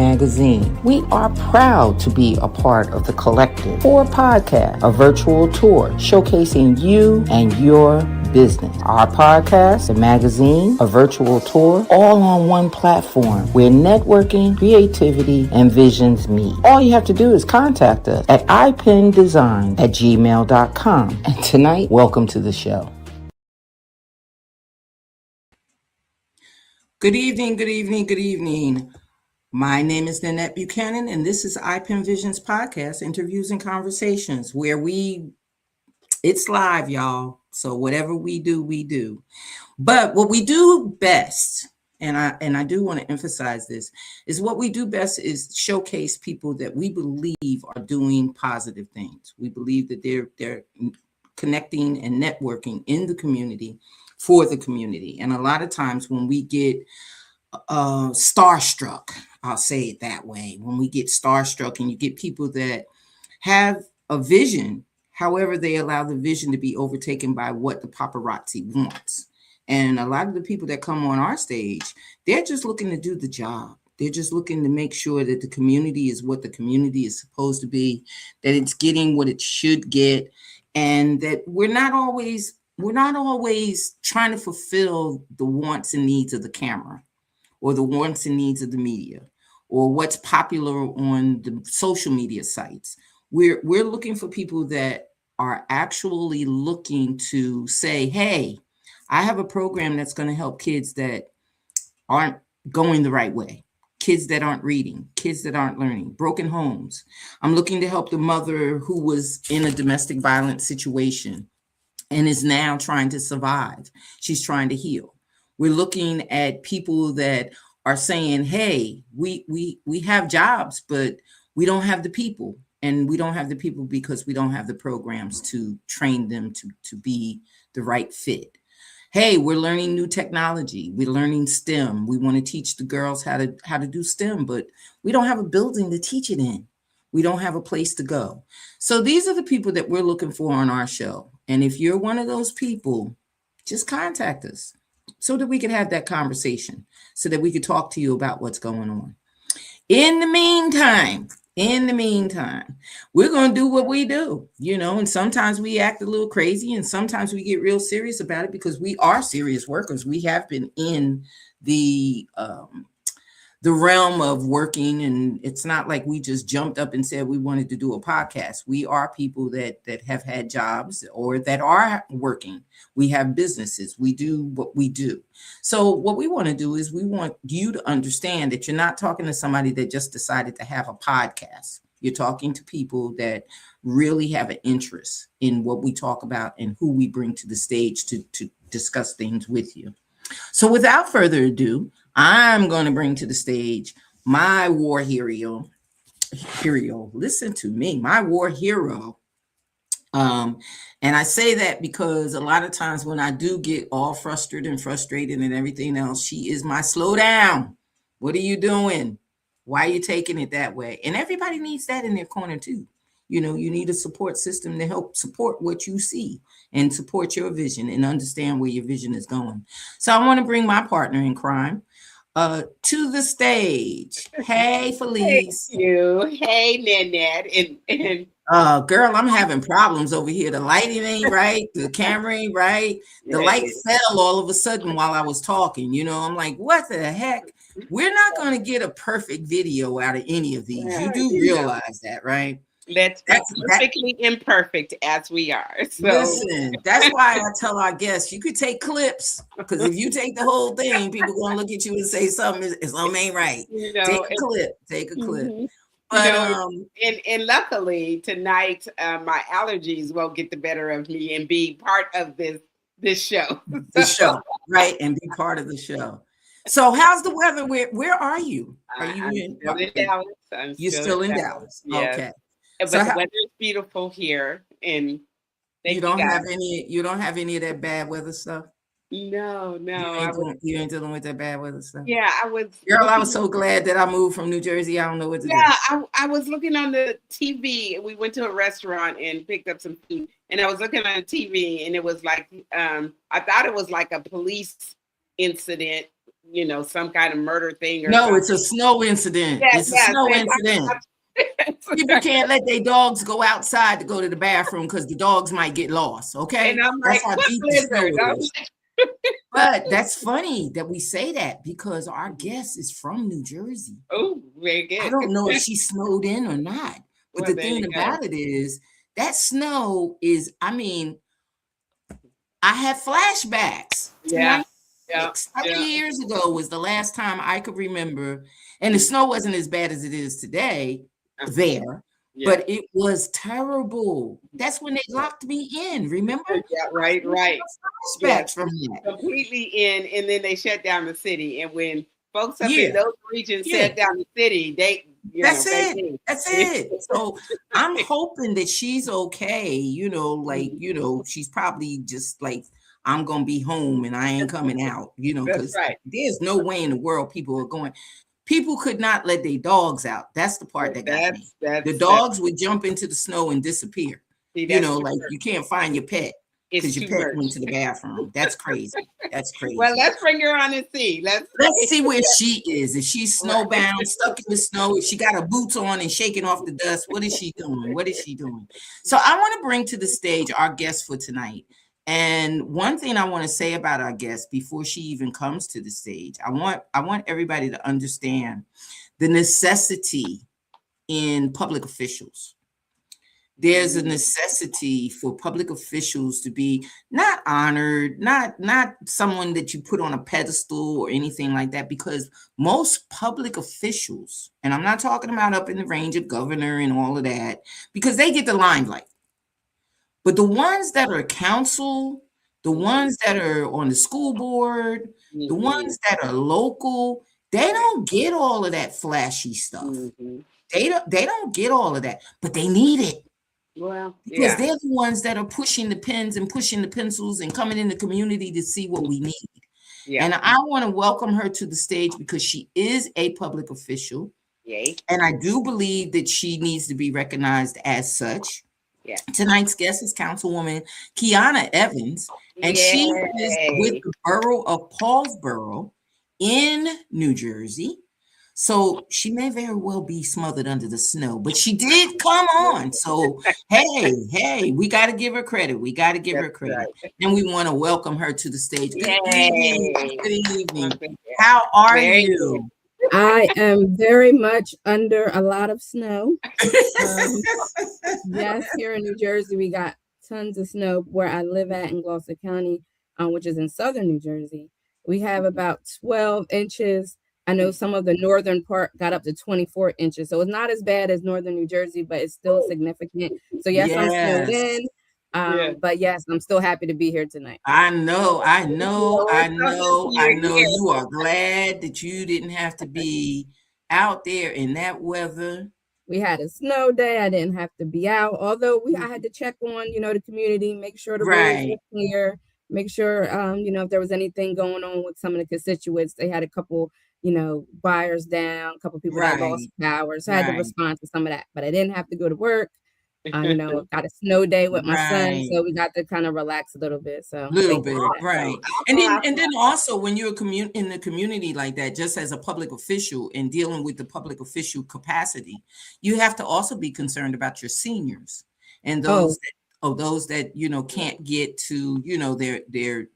Magazine. We are proud to be a part of the Collective for Podcast, a virtual tour showcasing you and your business. Our podcast, the magazine, a virtual tour, all on one platform where networking, creativity, and visions meet. All you have to do is contact us at ipindesign@gmail.com. And tonight, welcome to the show. Good evening, good evening, good evening. My name is Nanette Buchanan, and this is IPIN Visions Podcast, Interviews and Conversations, where it's live, y'all. So whatever we do, we do. But what we do best, and I do want to emphasize this, is what we do best is showcase people that we believe are doing positive things. We believe that they're connecting and networking in the community for the community. And a lot of times when we get starstruck, I'll say it that way, when we get starstruck and you get people that have a vision, however, they allow the vision to be overtaken by what the paparazzi wants. And a lot of the people that come on our stage, they're just looking to do the job. They're just looking to make sure that the community is what the community is supposed to be, that it's getting what it should get, and that we're not always trying to fulfill the wants and needs of the camera or the wants and needs of the media or what's popular on the social media sites. We're looking for people that are actually looking to say, hey, I have a program that's going to help kids that aren't going the right way, kids that aren't reading, kids that aren't learning, broken homes. I'm looking to help the mother who was in a domestic violence situation and is now trying to survive. She's trying to heal. We're looking at people that are saying, hey, we have jobs, but we don't have the people. And we don't have the people because we don't have the programs to train them to be the right fit. Hey, we're learning new technology. We're learning STEM. We want to teach the girls how to do STEM, but we don't have a building to teach it in. We don't have a place to go. So these are the people that we're looking for on our show. And if you're one of those people, just contact us so that we can have that conversation, so that we could talk to you about what's going on. In the meantime, we're going to do what we do, and sometimes we act a little crazy and sometimes we get real serious about it because we are serious workers. We have been in the realm of working, and it's not like we just jumped up and said we wanted to do a podcast. We are people that have had jobs or that are working. We have businesses. We do what we do. So what we want to do is we want you to understand that you're not talking to somebody that just decided to have a podcast. You're talking to people that really have an interest in what we talk about and who we bring to the stage to discuss things with you. So without further ado, I'm going to bring to the stage my war hero. Listen to me, my war hero. And I say that because a lot of times when I do get all frustrated and everything else, she is my slow down. What are you doing? Why are you taking it that way? And everybody needs that in their corner too. You need a support system to help support what you see and support your vision and understand where your vision is going. So I want to bring my partner in crime to the stage. Hey, Felice. Thank you. Hey, Nanette. And girl, I'm having problems over here. The lighting ain't right. The camera ain't right. The light fell all of a sudden while I was talking. I'm like, what the heck? We're not going to get a perfect video out of any of these. You do realize that, right? Let's be perfectly imperfect as we are. So. Listen, that's why I tell our guests, you could take clips, because if you take the whole thing, people are going to look at you and say something ain't right. Take a clip. Mm-hmm. But and luckily tonight, my allergies won't get the better of me and be part of this show. The show, right? And be part of the show. So how's the weather? Where are you? Are you in Dallas? You're still in Dallas. Yes. Okay. But the weather is beautiful here, and you don't have any of that bad weather stuff. No. You ain't dealing with that bad weather stuff. Yeah, I was. Girl, I was so glad that I moved from New Jersey. I don't know what to do. Yeah, I was looking on the TV. We went to a restaurant and picked up some food, and I was looking on the TV, and it was like I thought it was like a police incident some kind of murder thing or No, something. it's a snow incident. Yeah, It's a yeah. snow incident. People can't let their dogs go outside to go to the bathroom because the dogs might get lost. And Okay, I'm that's like, how what deep the snow blizzard? I'm is. But that's funny that we say that because our guest is from New Jersey. oh, very I good. don't know if she snowed in or not. But Well, the there thing you go. about it is that snow is, I mean, I had flashbacks. Yeah, yeah, 26. How many yeah. years ago was the last time I could remember? And the snow wasn't as bad as it is today Uh-huh. there, Yeah. but it was terrible. That's when they locked me in. Remember? Yeah, I right, still right. have Yes, flashbacks from that. completely in, and then they shut down the city. And when folks up in Yeah, those regions yeah. shut down the city, they, That's it. baby. That's it. So I'm hoping that she's okay, she's probably just like, I'm gonna be home and I ain't coming out, That's because right. there's no way in the world people are going. People could not let their dogs out. That's the part that got me. That's The that's dogs would jump into the snow and disappear. see, that's too Like much. you can't find your pet It's because your too pet much. went to the bathroom. That's crazy. That's Well, crazy. let's bring her on and see. Let's Let's see where she is. If she's right. snowbound, stuck in the snow, if she got her boots on and shaking off the dust, what is she doing? What is she doing? So I want to bring to the stage our guest for tonight. And one thing I want to say about our guest before she even comes to the stage, I want everybody to understand the necessity in public officials. There's a necessity for public officials to be not honored, not someone that you put on a pedestal or anything like that, because most public officials, and I'm not talking about up in the range of governor and all of that, because they get the limelight. But the ones that are council, the ones that are on the school board, the Mm-hmm. ones that are local, they Yeah. don't get all of that flashy stuff. Mm-hmm. They don't get all of that, but they need it Well, because yeah, they're the ones that are pushing the pens and pushing the pencils and coming in the community to see what we need. yeah. And I want to welcome her to the stage because she is a public official. Yay. And I do believe that she needs to be recognized as such. Yeah. Tonight's guest is Councilwoman Kyana Evans, and she is with Yay. the borough of Paulsboro in New Jersey. So she may very well be smothered under the snow, but she did come on. So, hey, we got to give her credit. We got to give That's her credit. right. And we want to welcome her to the stage. Good evening. Yay. Good evening. Okay, yeah. How are Very good. you? I am very much under a lot of snow. Um, yes, here in New Jersey, we got tons of snow where I live at in Gloucester County, which is in southern New Jersey. We have about 12 inches. I know some of the northern part got up to 24 inches. So it's not as bad as northern New Jersey, but it's still significant. So, yes, I'm snowed Yes. in. Yeah. But yes, I'm still happy to be here tonight. I know, I know, Well, I it's so good to know, see I you know again. you are glad that you didn't have to be out there in that weather. We had a snow day. I didn't have to be out, although I had to check on, the community, make sure the roads were Right, clear, make sure, if there was anything going on with some of the constituents. They had a couple, wires down, a couple people that lost right, power. So I had to right, respond to some of that, but I didn't have to go to work. Got a snow day with my son, right. so we got to kind of relax a little bit. So Little thankful bit, for that. right. And Awesome, then also when you're in the community like that, just as a public official and dealing with the public official capacity, you have to also be concerned about your seniors and Oh, those that can't get to their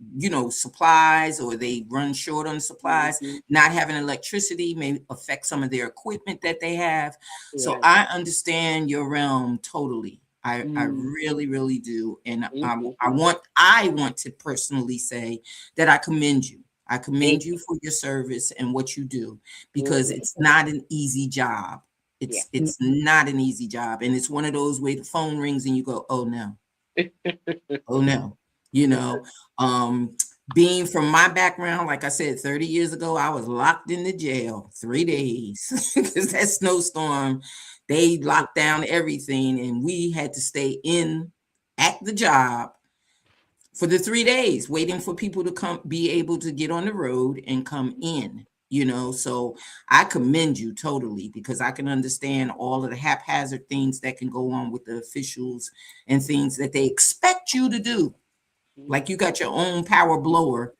supplies, or they run short on supplies. Mhm. Not having electricity may affect some of their equipment that they have. So Yeah. I understand your realm totally. I Mhm. really, really do. And Mhm. I want to personally say that I commend you. I Thank commend you for your service and what you do, you. because it's not an easy job. Yeah. It's not an easy job. And it's one of those where the phone rings and you go, oh no, oh no. You know, um, being from my background, like I said, 30 years ago, I was locked in the jail 3 days because that snowstorm, they locked down everything and we had to stay in at the job for the 3 days, waiting for people to come, be able to get on the road and come in. So I commend you totally, because I can understand all of the haphazard things that can go on with the officials and things that they expect you to do. Like you got your own power blower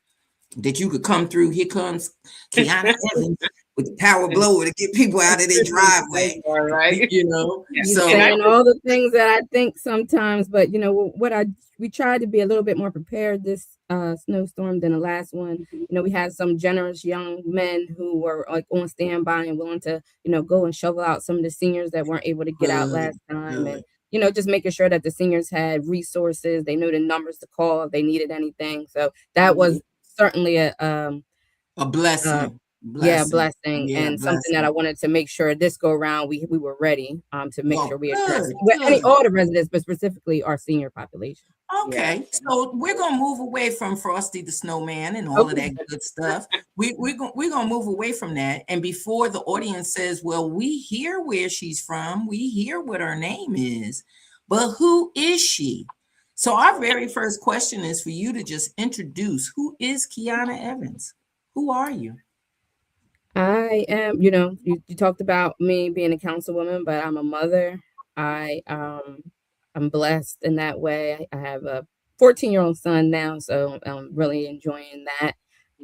that you could come through. Here comes Kyana Evans with the power blower to get people out of their driveway. Right. You know, Yeah. You so saying all the things that I think sometimes, but you know what we tried to be a little bit more prepared this snowstorm than the last one. You know, we had some generous young men who were like on standby and willing to, you know, go and shovel out some of the seniors that weren't able to get out good, last time, and good. you know, just making sure that the seniors had resources, they knew the numbers to call if they needed anything. So that was certainly A uh, blessing, yeah, blessing. blessing, Yeah, and something that I blessing. wanted to make sure this go around we were ready to make sure Well, we address good, any good. all the residents, but specifically our senior population. Yeah. Okay, so we're gonna move away from Frosty the Snowman and all of Okay. that good stuff. We're gonna move away from that. And before the audience says, "Well, we hear where she's from, we hear what her name is, but who is she?" So our very first question is for you to just introduce who is Kyana Evans. Who are you? I am, you know, you talked about me being a councilwoman, but I'm a mother. I'm blessed in that way. I have a 14-year-old son now, so I'm really enjoying that.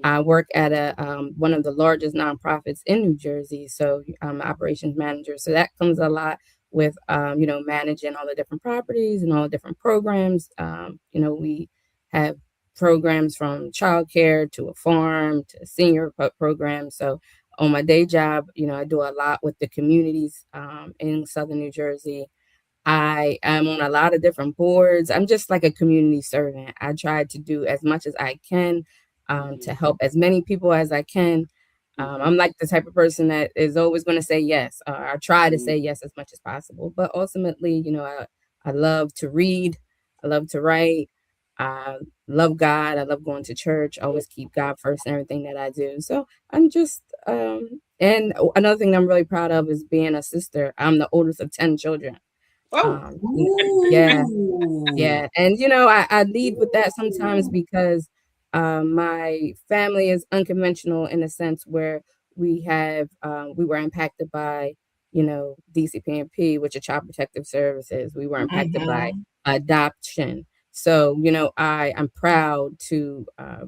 I work at a one of the largest nonprofits in New Jersey, so I'm an operations manager. So that comes a lot with you know, managing all the different properties and all the different programs. You know, we have programs from childcare to a farm to a senior program. So on my day job, you know, I do a lot with the communities in Southern New Jersey. I am on a lot of different boards. I'm just like a community servant. I try to do as much as I can to help as many people as I can. I'm like the type of person that is always going to say yes. I try to say yes as much as possible. But ultimately, you know, I love to read. I love to write. I love God. I love going to church. I always keep God first in everything that I do. So I'm just, and another thing I'm really proud of is being a sister. I'm the oldest of 10 children. Oh, Um, yeah, Ooh, yeah, and you know, I lead with that sometimes because my family is unconventional in a sense where we were impacted by, you know, DCPMP, which are Child Protective Services. We were impacted by mhm. adoption. So, you know, I'm proud to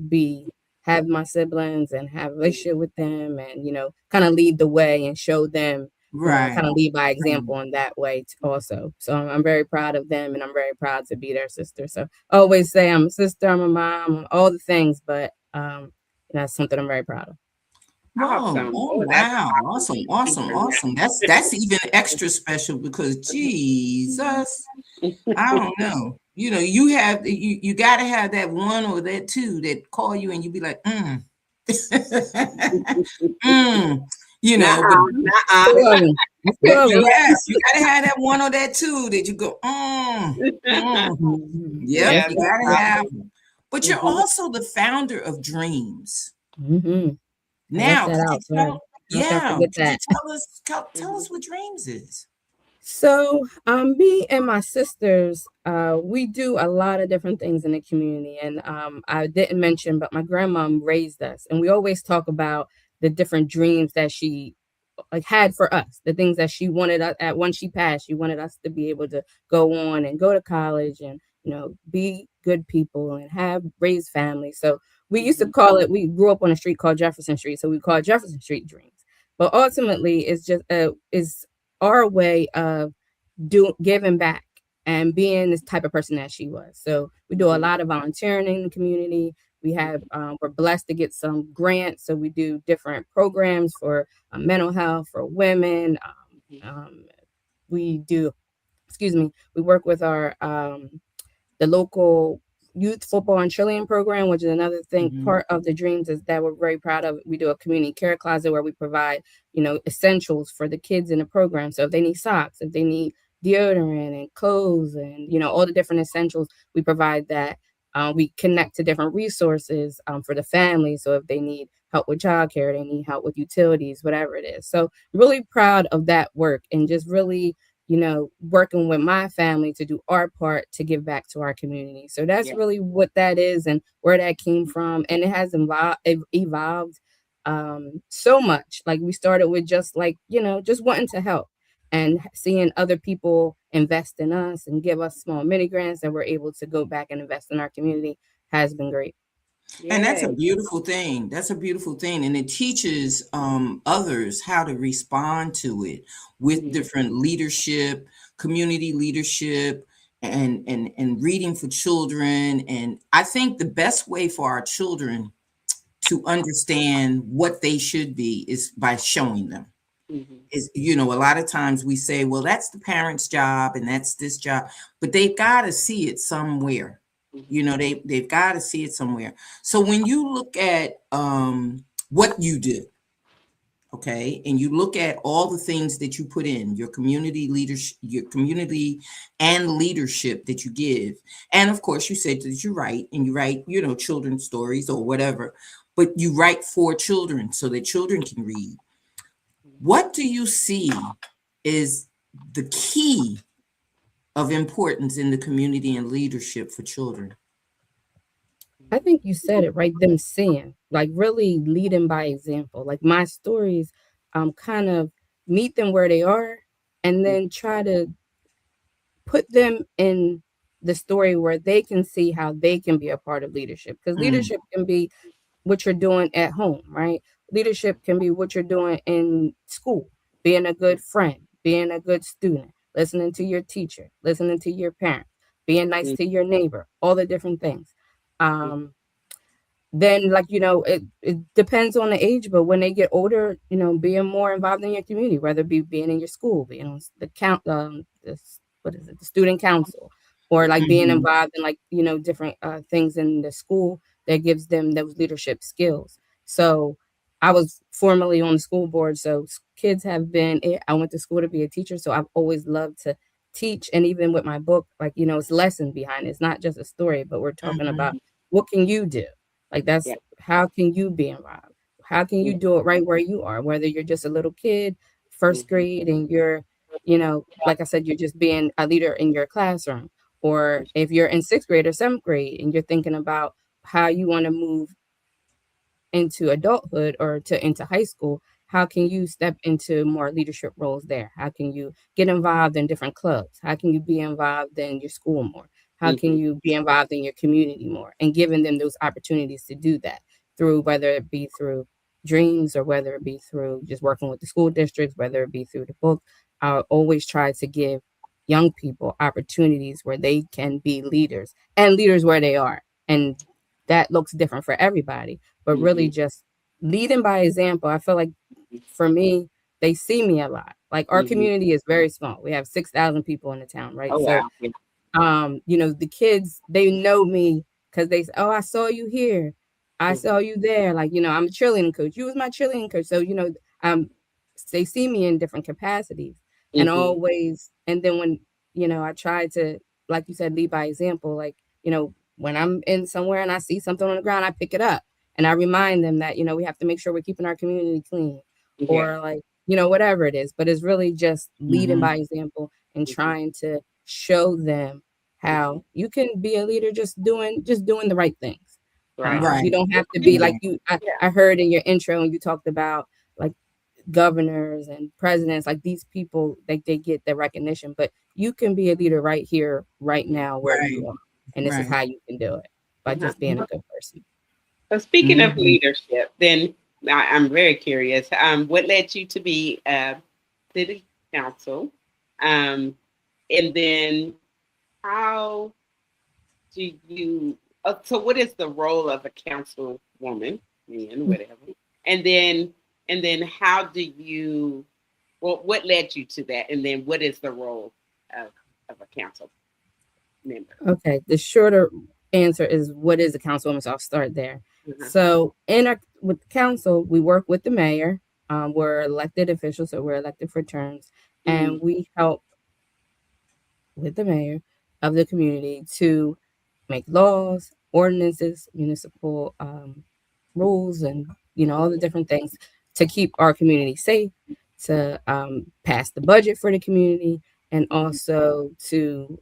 be have my siblings and have a relationship with them, and you know, kind of lead the way and show them, you know, Right. kind of lead by Right. example in that way also. So I'm very proud of them, and I'm very proud to be their sister. So I always say I'm a sister, I'm a mom, I'm all the things, but you know, that's something I'm very proud of. Whoa, awesome. oh Oh, that's wow. Awesome, awesome, awesome. That's even extra special because Jesus, I don't know. You know, you gotta have that one or that two that call you and you be like, mm, you know, but Nuh-uh, nuh-uh. Two of them. There's two of them. yes, you gotta have that one or that two that you go, mm. Mhm. Yep, Yes, Yeah, you that's gotta definitely. have awesome. them. But you're Mhm. also the founder of Dreams. Hmm. I left Now, that could you out. Sorry. tell? Not y'all Yeah, forget could you that. tell us Mhm. what Dreams is? So, me and my sisters, we do a lot of different things in the community. And I didn't mention, but my grandmom raised us, and we always talk about the different dreams that she like had for us, the things that she wanted us at when she passed. She wanted us to be able to go on and go to college and, you know, be good people and have raised families. So we used to Mhm. call it. We grew up on a street called Jefferson Street, so we call it Jefferson Street Dreams. But ultimately, it's just is our way of do giving back and being this type of person that she was. So we do a Mhm. lot of volunteering in the community. We have we're blessed to get some grants, so we do different programs for mental health for women. We do, excuse me, we work with our the local youth football and cheerleading program, which is another thing. Mhm. Part of the dreams is that we're very proud of. We do a community care closet where we provide, you know, essentials for the kids in the program. So if they need socks, if they need deodorant and clothes and, you know, all the different essentials, we provide that. We connect to different resources for the family. So if they need help with childcare, they need help with utilities, whatever it is. So really proud of that work and just really, you know, working with my family to do our part to give back to our community. So that's Yeah. really what that is and where that came from. And it has evolved so much. Like we started with just like, you know, just wanting to help and seeing other people invest in us and give us small mini grants that we're able to go back and invest in our community has been great. And that's a Yes. beautiful thing. That's a beautiful thing. And it teaches others how to respond to it with Mhm. different leadership, community leadership, and reading for children. And I think the best way for our children to understand what they should be is by showing them. Mhm. Is, a lot of times we say, well, that's the parent's job and that's this job, but they've got to see it somewhere. Mhm. They've got to see it somewhere. So when you look at what you do, okay, and you look at all the things that you put in your community leadership, your community and leadership that you give, and of course you said that you write, and you write, children's stories or whatever, but you write for children so that children can read. What do you see is the key of importance in the community and leadership for children? I think you said it right. Them seeing, like really leading by example. Like my stories, kind of meet them where they are, and Mhm. then try to put them in the story where they can see how they can be a part of leadership. Because Mm, leadership can be what you're doing at home, right? Leadership can be what you're doing in school, being a good friend, being a good student, listening to your teacher, listening to your parents, being nice Mhm. to your neighbor, all the different things. Um, then like it depends on the age, but when they get older, being more involved in your community, whether it be being in your school, being on the what is it, the student council, or like being mhm. involved in like different things in the school that gives them those leadership skills. So I was formerly on the school board, so kids have been I went to school to be a teacher, so I've always loved to teach. And even with my book, like it's lesson behind it. It's not just a story, but we're talking about Mhm. what can you do. Like that's Yeah. how can you be involved? How can you Mhm. do it right where you are? Whether you're just a little kid, first Mhm. grade, and you're, like I said, you're just being a leader in your classroom, or if you're in sixth grade or seventh grade and you're thinking about how you want to move into adulthood or to into high school, how can you step into more leadership roles there? How can you get involved in different clubs? How can you be involved in your school more? How can Mhm. you be involved in your community more? And giving them those opportunities to do that through, whether it be through dreams or whether it be through just working with the school districts, whether it be through the book. I always try to give young people opportunities where they can be leaders and leaders where they are. And that looks different for everybody, but really Mhm. just leading by example. I feel like for me, they see me a lot. Like our Mhm. community is very small. We have 6,000 people in the town, right? Oh So wow. Yeah. the kids, they know me because they say, "Oh, I saw you here. I Mhm. saw you there." Like, I'm a cheerleading coach. You was my cheerleading coach. So, um, they see me in different capacities and Mhm. always, and then when, I try to, like you said, lead by example. Like, when I'm in somewhere and I see something on the ground, I pick it up and I remind them that, we have to make sure we're keeping our community clean, Yeah. or like, whatever it is. But it's really just leading Mhm. by example and Mhm. trying to show them Mhm. how you can be a leader just doing the right things. Right. You Right. don't have to be like Right. Yeah. I heard in your intro and you talked about like governors and presidents, like these people, like they get the recognition, but you can be a leader right here, right now, where Right. you are. And this is Right. how you can do it by Uh-huh. just being a good person. So speaking of Mhm. leadership, then I'm very curious. What led you to be city council? Um, and then how do you? So what is the role of a councilwoman, man, whatever? And then how do you? Well, what led you to that? And then what is the role of a council member? Okay, the shorter answer is what is a councilwoman? So I'll start there. Uh-huh. So with the council, we work with the mayor. We're elected officials, so we're elected for terms, Mm, and we help with the mayor of the community to make laws, ordinances, municipal rules, and all the different things to keep our community safe, to pass the budget for the community, and mhm, also to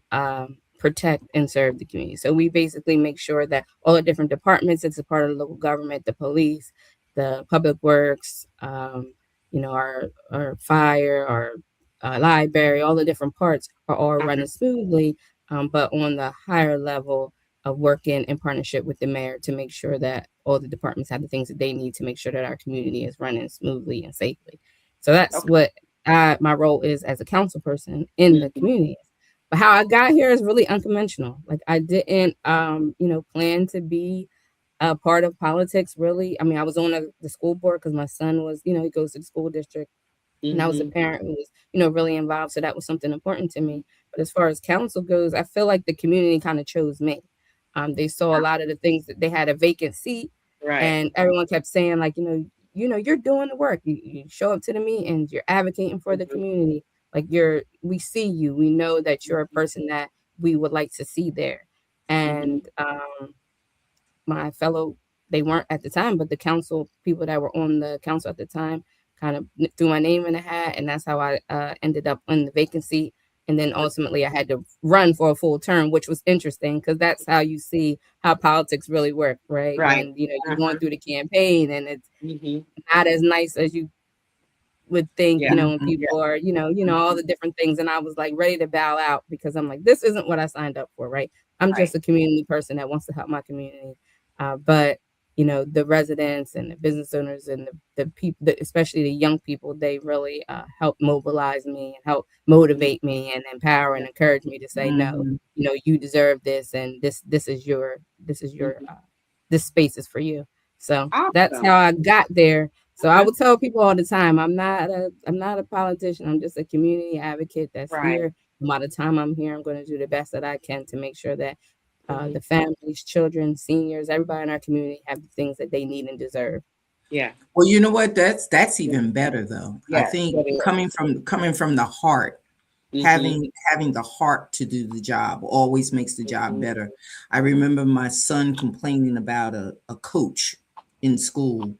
protect and serve the community. So we basically make sure that all the different departments, it's a part of the local government, the police, the public works, our fire, our library, all the different parts are all running smoothly. But on the higher level, working in partnership with the mayor to make sure that all the departments have the things that they need to make sure that our community is running smoothly and safely. So that's Okay. what my role is as a council person in the Mhm. community. But how I got here is really unconventional. Like I didn't, plan to be a part of politics. Really, I mean, I was on the school board because my son was, he goes to the school district, and I was a Mhm. parent who was, really involved. So that was something important to me. But as far as council goes, I feel like the community kind of chose me. They saw a lot of the things that they had a vacant seat, Right. and everyone kept saying like, you're doing the work. You show up to the meetings, you're advocating for the Mhm. community. Like we see you. We know that you're a person that we would like to see there. Mhm. And my fellow, they weren't at the time, but the council people that were on the council at the time kind of threw my name in the hat, and that's how I ended up in the vacancy. And then ultimately, I had to run for a full term, which was interesting because that's how you see how politics really work, right? Right. When you're going Uh-huh. through the campaign, and it's Mhm. not as nice as you would think, Yeah. when Mhm. Yeah. people are, all Mhm. the different things. And I was like ready to bow out because I'm like, this isn't what I signed up for, right? I'm Right. just a community person that wants to help my community. But, the residents and the business owners and the people, especially the young people, they really help mobilize me and help Mhm. motivate me and empower and Yeah. encourage me to say, no, Mhm. you deserve this. And this is your, Mhm. this space is for you. So that's Awesome. how I got there. So I Uh-huh. would tell people all the time, I'm not a politician. I'm just a community advocate that's Right. here. No matter the time I'm here, I'm going to do the best that I can to make sure that Mhm. the families, children, seniors, everybody in our community have the things that they need and deserve. Yeah. Well, you know what? That's Yeah. even better though. I Yes, think that is. coming from the heart, Mhm. having the heart to do the job always makes the job Mhm. better. I remember my son complaining about a coach in school,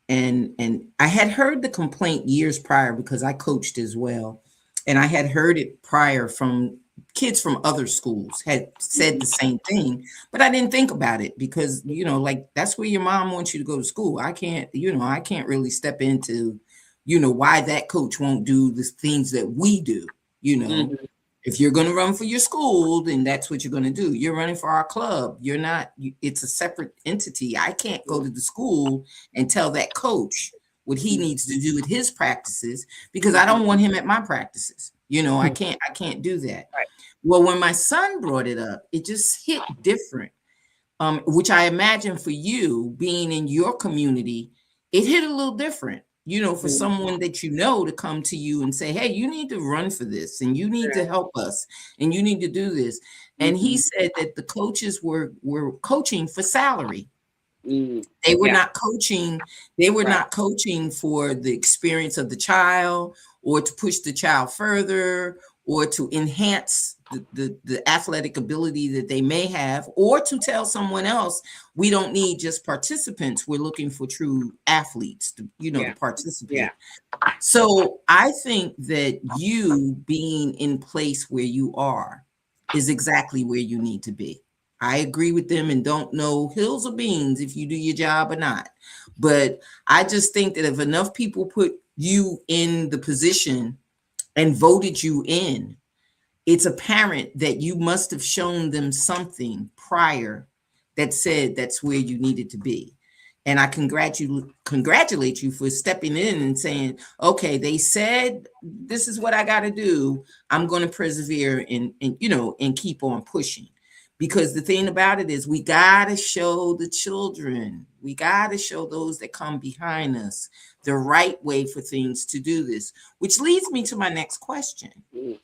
and I had heard the complaint years prior because I coached as well, and I had heard it prior from kids from other schools had said the Mhm. same thing, but I didn't think about it because like that's where your mom wants you to go to school. I can't really step into why that coach won't do the things that we do. you know Mhm. if you're going to run for your school, then that's what you're going to do. You're running for our club. It's a separate entity. I can't go to the school and tell that coach what he Mhm. needs to do with his practices because I Mhm. don't want him at my practices. I Hmm. can't do that. Right. Well, when my son brought it up, it just hit different. Which I imagine for you being in your community, it hit a little different. For Mhm. someone that to come to you and say, "Hey, you need to run for this, and you need to Right. help us, and you need to do this." And he Mhm. said that the coaches were coaching for salary. Mm. They were Yeah. not coaching. They were Right. not coaching for the experience of the child or to push the child further or to enhance the athletic ability that they may have or to tell someone else, we don't need just participants. We're looking for true athletes to Yeah. Yeah. participate. So I think that you being in place where you are is exactly where you need to be. I agree with them and don't know hills or beans if you do your job or not. But I just think that if enough people put you in the position and voted you in, it's apparent that you must have shown them something prior that said that's where you needed to be. And I congratulate you for stepping in and saying, okay, they said this is what I got to do. I'm going to persevere and keep on pushing. Because the thing about it is we got to show the children, we got to show those that come behind us the right way for things to do this, which leads me to my next question. Mm.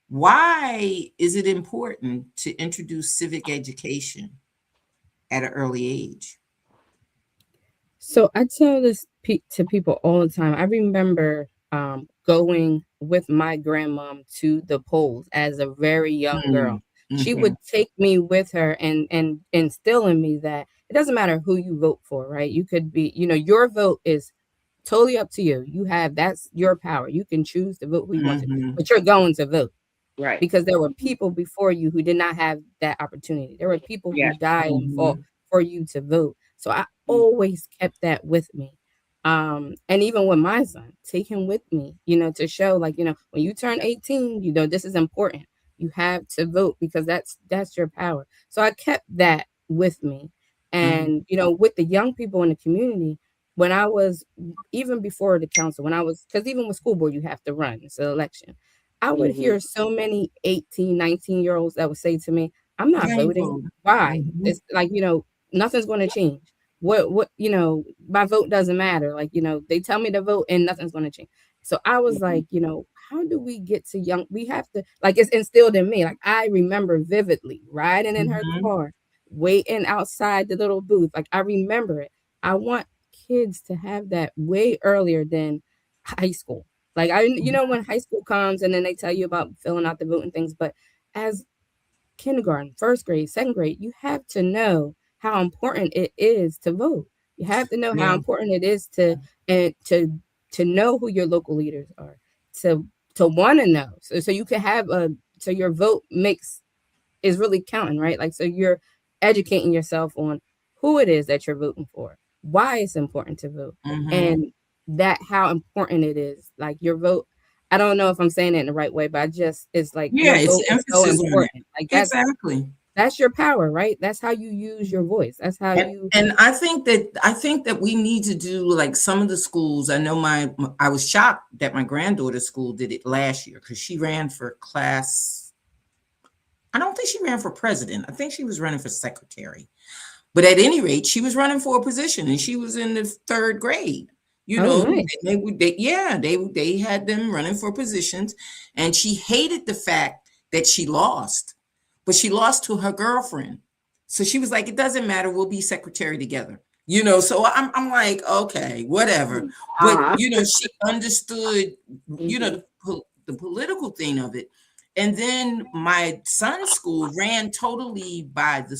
Why is it important to introduce civic education at an early age? So I tell this to people all the time. I remember going with my grandmom to the polls as a very young girl. Mm, She mhm, would take me with her and instill in me that it doesn't matter who you vote for, right? You could be, your vote is totally up to you. That's your power. You can choose to vote who you want to, mhm, but you're going to vote Right. because there were people before you who did not have that opportunity. There were people who Yes. died and fought mhm, for you to vote. So I Mm. always kept that with me. And even with my son, take him with me, to show like, when you turn 18, this is important. You have to vote because that's your power. So I kept that with me. And, with the young people in the community, when I was, even before the council, because even with school board, you have to run. It's an election. I would hear so many 18, 19-year-olds that would say to me, I'm not voting. Why? It's like, nothing's going to change. What, my vote doesn't matter. Like, they tell me to vote and nothing's going to change. So I was like, how do we get to young? We have to, like, it's instilled in me. Like, I remember vividly riding in her car, waiting outside the little booth. Like, I remember it. I want kids to have that way earlier than high school. Like, when high school comes and then they tell you about filling out the vote and things, but as kindergarten, first grade, second grade, you have to know how important it is to vote. You have to know how important it is to know who your local leaders are, to want to know, so you can have so your vote is really counting, right? Like, so you're educating yourself on who it is that you're voting for, why it's important to vote, and that how important it is. Like, your vote, I don't know if I'm saying it in the right way, but it's like your vote is so important. Like, that's your power, right? That's how you use your voice. That's how and I think that we need to do, like, some of the schools. I know I was shocked that my granddaughter's school did it last year because she ran for class. I don't think she ran for president. I think she was running for secretary. But at any rate, she was running for a position and she was in the third grade. Nice. They had them running for positions, and she hated the fact that she lost, but she lost to her girlfriend. So she was like, it doesn't matter. We'll be secretary together. So I'm like, okay, whatever. But, she understood, the political thing of it. And then my son's school ran totally by the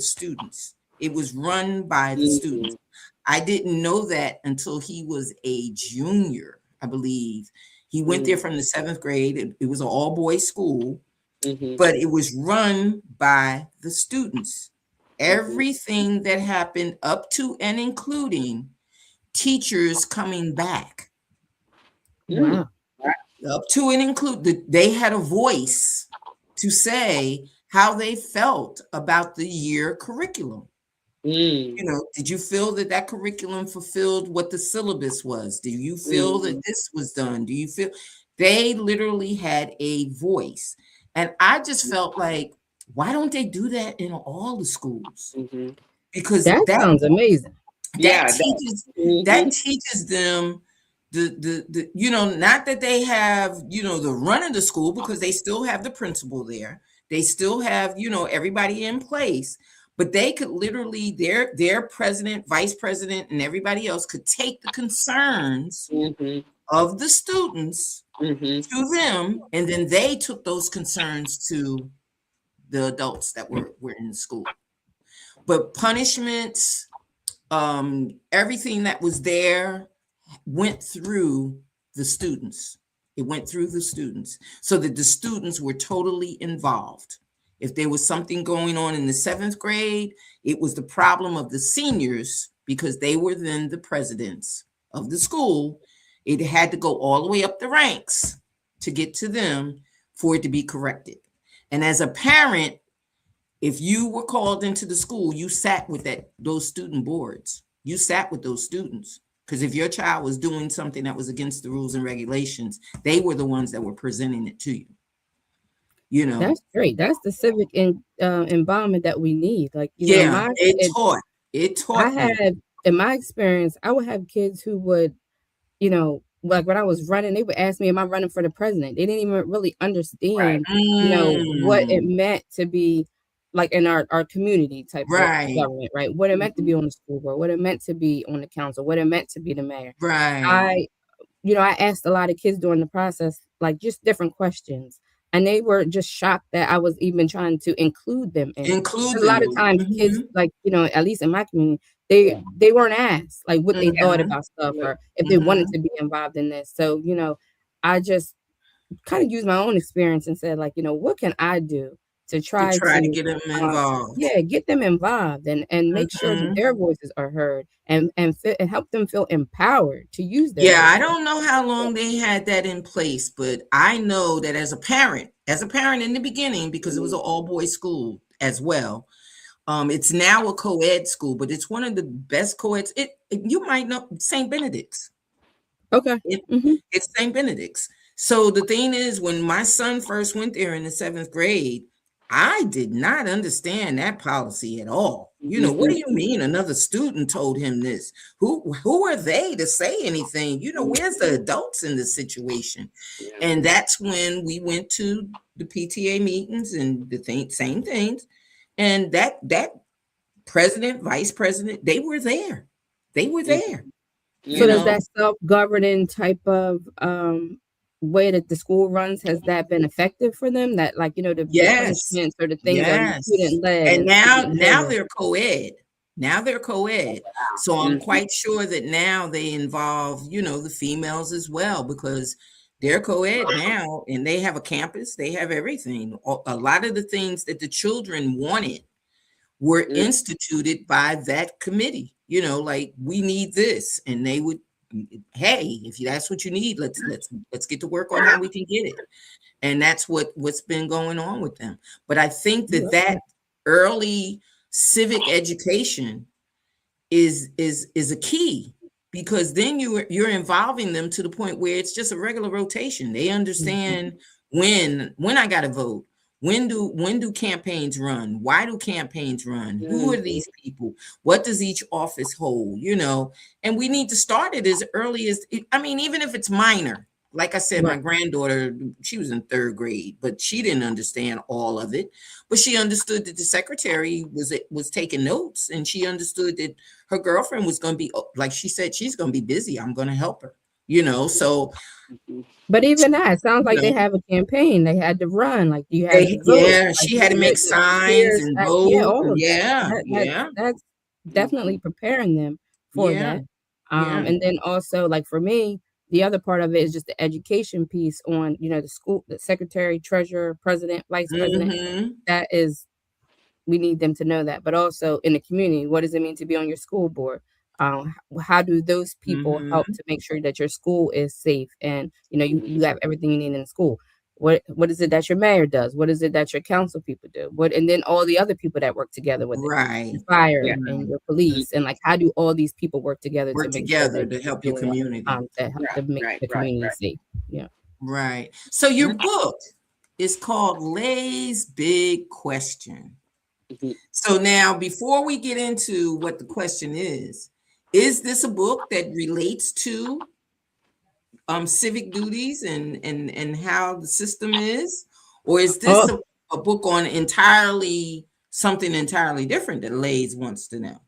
students. It was run by the students. I didn't know that until he was a junior, I believe. He went there from the 7th grade. It was an all-boys school, but it was run by the students. Everything that happened up to and including teachers coming back. Wow. Up to and include, they had a voice to say how they felt about the year curriculum. Did you feel that curriculum fulfilled what the syllabus was? Do you feel that this was done? Do you feel they literally had a voice? And I just felt like, why don't they do that in all the schools? Because that sounds amazing. That teaches them the not that they have, the run of the school, because they still have the principal there. They still have, everybody in place. But they could literally, their president, vice president, and everybody else could take the concerns of the students to them, and then they took those concerns to the adults that were in the school. But punishments, everything that was there went through the students. It went through the students, so that the students were totally involved. If there was something going on in the 7th grade, it was the problem of the seniors, because they were then the presidents of the school. It had to go all the way up the ranks to get to them for it to be corrected. And as a parent, if you were called into the school, you sat with those student boards. You sat with those students, because if your child was doing something that was against the rules and regulations, they were the ones that were presenting it to you. That's great. That's the civic involvement that we need. Like, it taught. I had, in my experience, I would have kids who would, like when I was running, they would ask me, am I running for the president? They didn't even really understand, what it meant to be like in our community type of government, right? What it meant to be on the school board, what it meant to be on the council, what it meant to be the mayor. Right. I asked a lot of kids during the process, like, just different questions. And they were just shocked that I was even trying to include them in. A lot of times kids, like, at least in my community, they weren't asked like what they thought about stuff, or if they wanted to be involved in this. So, I just kind of used my own experience and said, like, what can I do to try to get them involved? Get them involved and make sure that their voices are heard and help them feel empowered to use their voices. I don't know how long they had that in place, but I know that as a parent, as a parent in the beginning, because it was an all-boys school as well. It's now a co-ed school, but it's one of the best co-eds. You might know St. Benedict's. Okay. It, Mm-hmm. it's St. Benedict's. So the thing is, when my son first went there in the 7th grade, I did not understand that policy at all. What do you mean another student told him this? Who are they to say anything? Where's the adults in this situation? And that's when we went to the PTA meetings and same things. And that president, vice president, they were there. They were there. So does that self-governing type of way that the school runs, has that been effective for them? That, like, the Yes. punishments or the things are Yes. student-led And now they're co-ed. Now they're co-ed. So I'm quite sure that now they involve, the females as well, because they're co-ed now and they have a campus. They have everything. A lot of the things that the children wanted were instituted by that committee. Like, we need this, and they would, hey, if that's what you need, let's get to work on how we can get it. And that's what's been going on with them. But I think that early civic education is a key, because then you're involving them to the point where it's just a regular rotation. They understand when I got to vote. When do campaigns run? Why do campaigns run? Who are these people? What does each office hold? And we need to start it as early as, even if it's minor. Like I said, my granddaughter, she was in 3rd grade, but she didn't understand all of it. But she understood that the secretary was taking notes, and she understood that her girlfriend was going to be, like she said, she's going to be busy. I'm going to help her, so. But even that, it sounds like they have a campaign. They had to run. Like, you had to vote. Yeah, she had to make signs and vote. Yeah, all of that. That's definitely preparing them for that. And then also, like, for me, the other part of it is just the education piece on, the school, the secretary, treasurer, president, vice president. That is, we need them to know that. But also in the community, what does it mean to be on your school board? How do those people help to make sure that your school is safe and you have everything you need in the school? What is it that your mayor does? What is it that your council people do? And then all the other people that work together with it, your fire and your police, and like, how do all these people work together to make sure that to help your community, to make the community safe? Yeah. Right. So your book is called Lay's Big Question. So now, before we get into what the question is this a book that relates to civic duties and how the system is, or is this a book on something entirely different that Lays wants to know?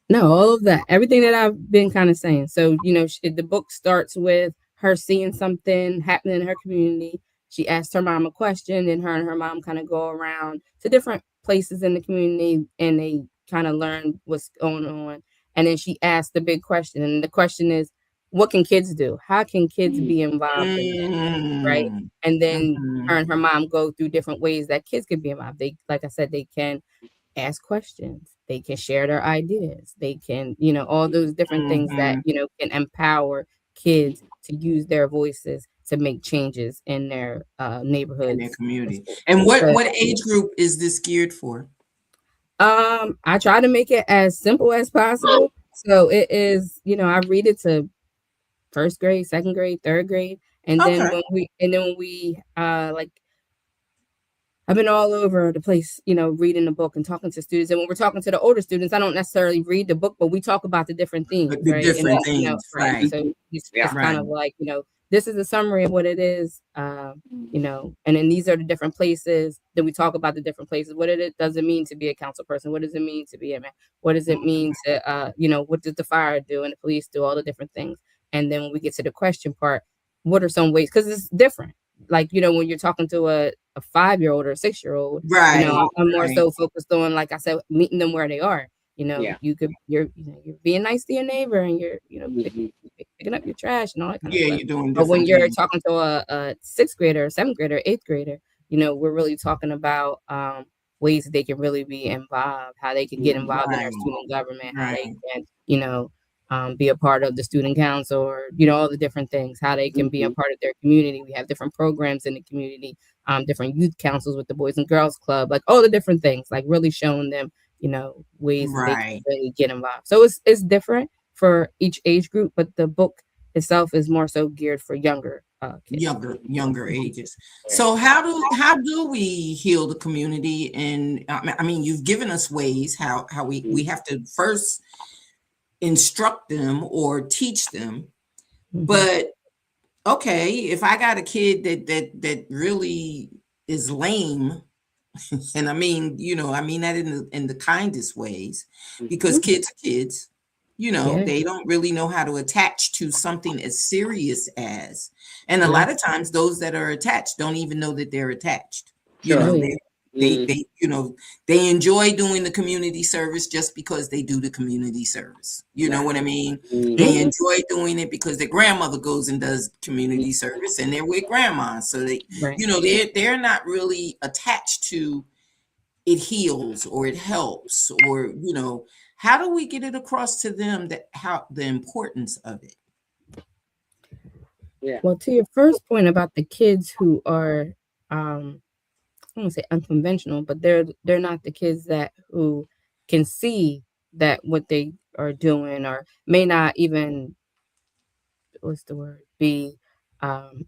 No, all of that, everything that I've been kind of saying. So, the book starts with her seeing something happening in her community. She asked her mom a question, and her mom kind of go around to different places in the community, and they kind of learn what's going on. And then she asked the big question, and the question is, what can kids do? How can kids be involved in that, right? And then her and her mom go through different ways that kids can be involved. They, like I said, they can ask questions, they can share their ideas, they can, all those different things that, can empower kids to use their voices to make changes in their neighborhoods, in their community. And what age group is this geared for? I try to make it as simple as possible. So it is, I read it to 1st grade, 2nd grade, 3rd grade. And then when we like, I've been all over the place, reading the book and talking to students. And when we're talking to the older students, I don't necessarily read the book, but we talk about the different themes, right? Different things, right? So it's kind of like, this is a summary of what it is, and then these are the different places. Then we talk about the different places. What does it mean to be a council person? What does it mean to be a man? What does it mean to, what does the fire do and the police do? All the different things. And then when we get to the question part, what are some ways? Because it's different. Like, when you're talking to a 5-year-old or a 6-year-old, right? I'm more so focused on, like I said, meeting them where they are. You're being nice to your neighbor, and you're, picking up your trash and all that kind of stuff. You're doing. But when you're talking to a 6th grader, 7th grader, 8th grader, we're really talking about ways that they can really be involved, how they can get involved in their student government, how they can, be a part of the student council, or all the different things, how they can be a Mhm. part of their community. We have different programs in the community, different youth councils with the Boys and Girls Club, like all the different things, like really showing them ways that they can Right. really get involved. So it's different for each age group, but the book itself is more so geared for younger kids. Younger ages. Yeah. So how do we heal the community? And I mean, you've given us ways how we Mhm. have to first instruct them or teach them. Hmm. But okay, if I got a kid that really is lame, and I mean that in the kindest ways, because Mhm. kids are kids, Yeah, they don't really know how to attach to something as serious as, and a yeah. lot of times those that are attached don't even know that they're attached. You Oh Sure. know, yeah. they Mm. they they enjoy doing the community service just because they do the community service. You know what I Right. mean? They Mhm. enjoy doing it because their grandmother goes and does community service and they're with grandma. So Right. they're not really attached to it heals or it helps, or how do we get it across to them that how the importance of it? Yeah. Well, to your first point about the kids who are, I don't want to say unconventional, but they're not the kids that who can see that what they are doing, or may not even, what's the word, be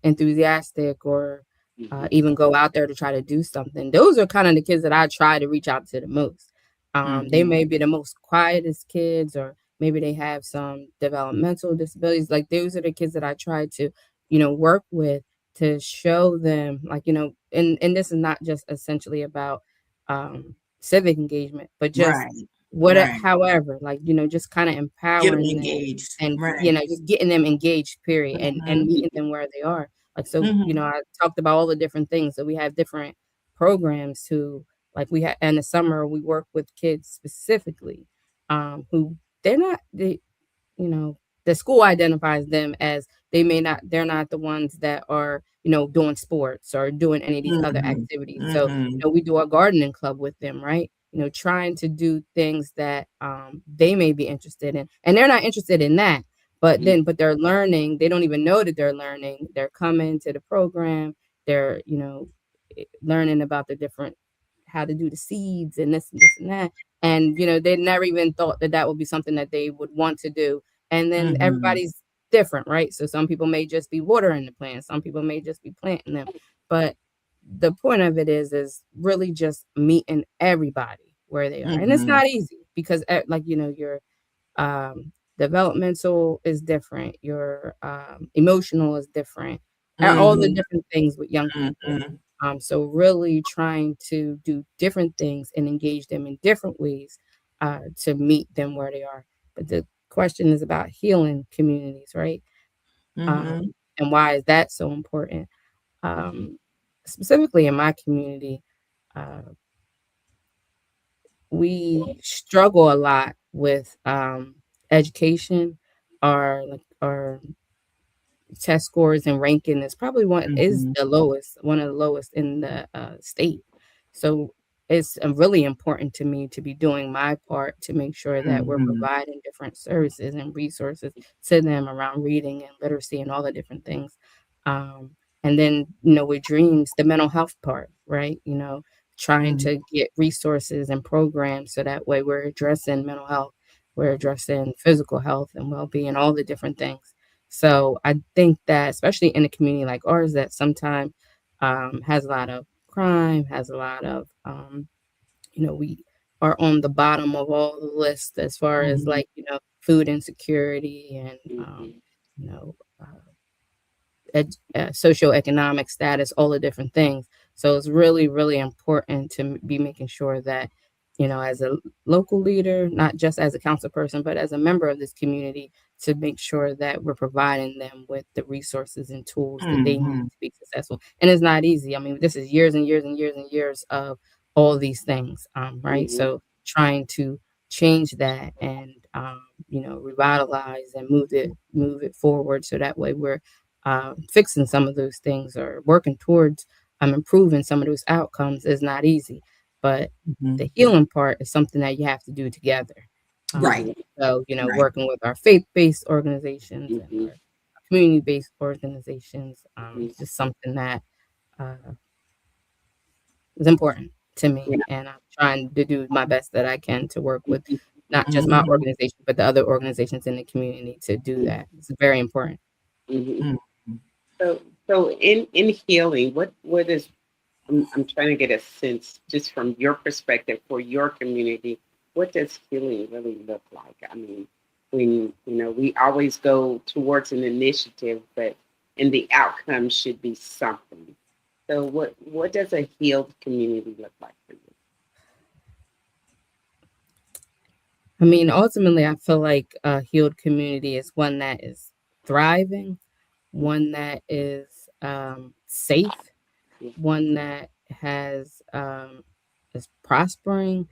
enthusiastic, or Mhm. even go out there to try to do something. Those are kind of the kids that I try to reach out to the most. They Mhm. may be the most quietest kids, or maybe they have some developmental disabilities. Like those are the kids that I try to, work with, to show them, like, and this is not just essentially about civic engagement, but just Right. Right. however, like, just kind of Get them empowering them, engaged. and Right. just getting them engaged, period, and Mhm. meeting them where they are. Like, so, Mhm. I talked about all the different things. So we have different programs who, like, we have in the summer we work with kids specifically, who they're not they you know, the school identifies them as, they're not the ones that are, doing sports or doing any of these other Mhm. activities. So, Mhm. we do a gardening club with them, right? Trying to do things that they may be interested in. And they're not interested in that, Mhm. but they're learning. They don't even know that they're learning. They're coming to the program. They're, learning about the different, how to do the seeds and this and that. And, they never even thought that that would be something that they would want to do. And then Mhm. everybody's different, right? So some people may just be watering the plants, some people may just be planting them. But the point of it is really just meeting everybody where they are. And it's Mhm. not easy because like, your developmental is different, your emotional is different, all the Mhm. different things with young people. Mhm. So really trying to do different things and engage them in different ways, to meet them where they are. But the question is about healing communities, right? Um, Mhm. and why is that so important? Mhm. Um, Specifically in my community, uh, we struggle a lot with education. Our test scores and ranking is probably Mhm. one of the lowest in the state. So it's really important to me to be doing my part to make sure that we're Mhm. providing different services and resources to them around reading and literacy and all the different things. Um, and then, with dreams, the mental health part, right? Trying Mhm. to get resources and programs so that way we're addressing mental health, we're addressing physical health and well-being, all the different things. So I think that, especially in a community like ours, that sometimes has a lot of crime, has a lot of, we are on the bottom of all the lists as far as, Mhm. like, food insecurity and, Mhm. you know, socioeconomic status, all the different things. So it's really, really important to be making sure that, as a local leader, not just as a council person, but as a member of this community, to make sure that we're providing them with the resources and tools that they need Mhm. to be successful. And it's not easy. I mean, this is years and years and years and years of all these things, right? Mhm. So trying to change that and, revitalize and move it forward, so that way we're fixing some of those things, or working towards improving some of those outcomes, is not easy. But Mhm. the healing part is something that you have to do together. Right. So, Right. working with our faith-based organizations and Mhm. our community-based organizations, Mhm. it's just something that uh, is important to me, Yeah. and I'm trying to do my best that I can to work with Mhm. not just my Mhm. organization, but the other organizations in the community to do that. It's very important. Mhm. Mhm. So in healing, what is I'm trying to get a sense just from your perspective for your community. What does healing really look like? I mean, when we always go towards an initiative, but and the outcome should be something. So what does a healed community look like for you? I mean, ultimately, I feel like a healed community is one that is thriving, one that is safe, Yeah. one that is prospering,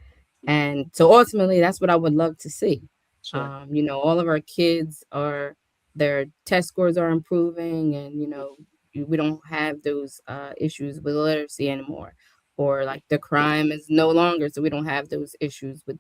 and so ultimately that's what I would love to see. Sure. All of our kids are their test scores are improving, and we don't have those issues with literacy anymore, or like the crime is no longer, so we don't have those issues with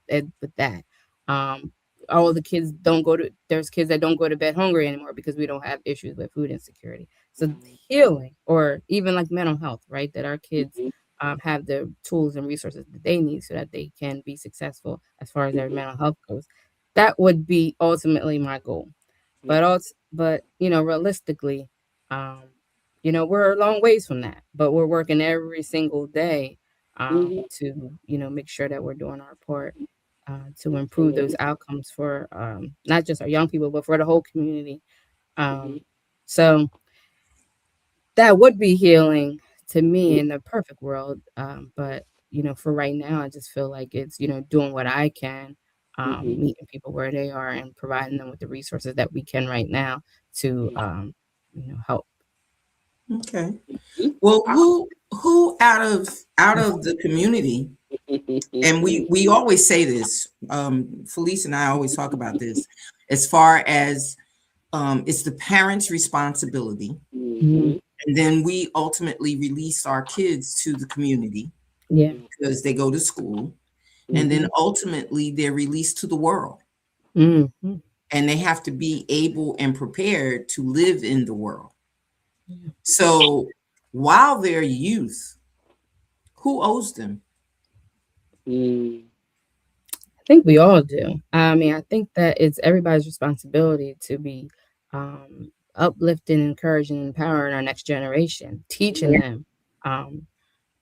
that. um all the kids don't go to There's kids that don't go to bed hungry anymore because we don't have issues with food insecurity. So healing, or even like mental health, right? That our kids Mhm. have the tools and resources that they need so that they can be successful as far as their Mhm. mental health goes. That would be ultimately my goal. Yeah. But realistically, um, we're a long ways from that. But we're working every single day Mhm. to make sure that we're doing our part to improve those Absolutely. outcomes for not just our young people, but for the whole community. Mhm. So that would be healing to me in the perfect world. But for right now, I just feel like it's doing what I can, Mhm. meeting people where they are and providing them with the resources that we can right now to help. Okay. Mhm. Well, who out of the community, and we always say this, Felice and I always talk about this, as far as it's the parents' responsibility, Mhm. Mhm. and then we ultimately release our kids to the community Yeah. because they go to school, and then Mhm. ultimately they're released to the world, Mhm. and they have to be able and prepared to live in the world. Yeah. So while they're youth, who owes them? Mhm. I think we all do. I mean, I think that it's everybody's responsibility to be uplifting, encouraging, empowering our next generation, teaching Yeah. them, um,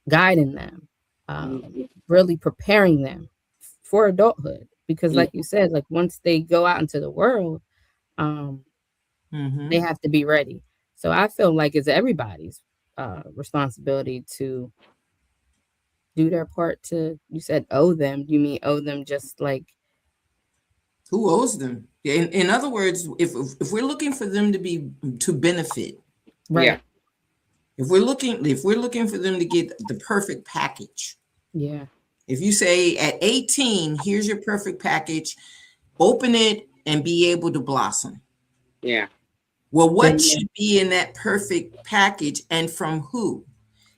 guiding them, Mhm. really preparing them for adulthood. Because, Mhm. like you said, like once they go out into the world, um, they Mm-hmm. have to be ready. So I feel like it's everybody's responsibility to do their part. To You said owe them. You mean owe them just like Who owes them? In other words, if we're looking for them to benefit, Yeah. right? if we're looking for them to get the perfect package, Yeah. if you say at 18, here's your perfect package, open it and be able to blossom. Yeah. Well, what Then yeah. should be in that perfect package and from who?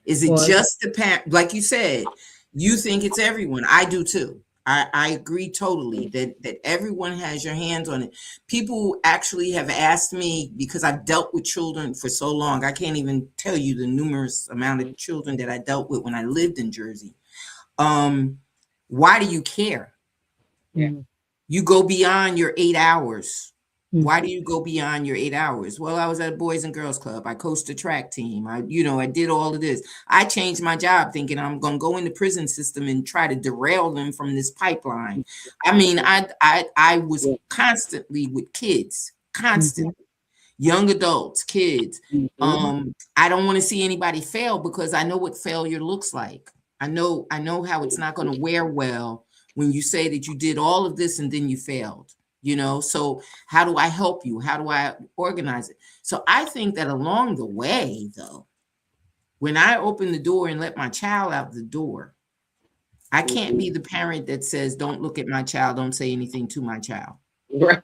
Is it Well, just the parent? Like you said, you think it's everyone. I do too. I agree totally that everyone has your hands on it. People actually have asked me, because I've dealt with children for so long. I can't even tell you the numerous amount of children that I dealt with when I lived in Jersey. Um, why do you care? Yeah. mhm, You go beyond your 8 hours. Why do mhm, you go beyond your 8 hours? Well, I was at a Boys and Girls Club. I coached a track team. I did all of this. I changed my job thinking I'm going to go in the prison system and try to derail them from this pipeline. I mean, I was Yeah. constantly with kids, mhm, constantly, young adults, kids. Mhm. I don't want to see anybody fail because I know what failure looks like. I know how it's not going to wear well when you say that you did all of this and then you failed. So how do I help you? How do I organize it? So I think that along the way, though, when I open the door and let my child out the door, I can't Mhm. be the parent that says, don't look at my child, don't say anything to my child. Right.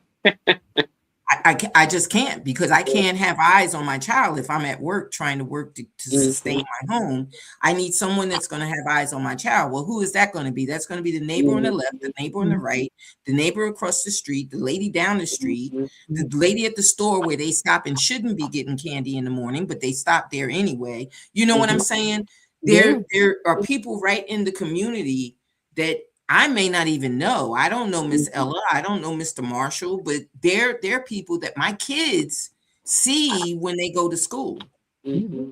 I just can't, because I can't have eyes on my child if I'm at work trying to work to sustain my home. I need someone that's going to have eyes on my child. Well, who is that going to be? That's going to be the neighbor on the left, the neighbor on the right, the neighbor across the street, the lady down the street, the lady at the store where they stop and shouldn't be getting candy in the morning, but they stop there anyway. You know what I'm saying? There are people right in the community that I may not even know. I don't know Miss Ella. I don't know Mr. Marshall, but they're people that my kids see when they go to school. Mm-hmm.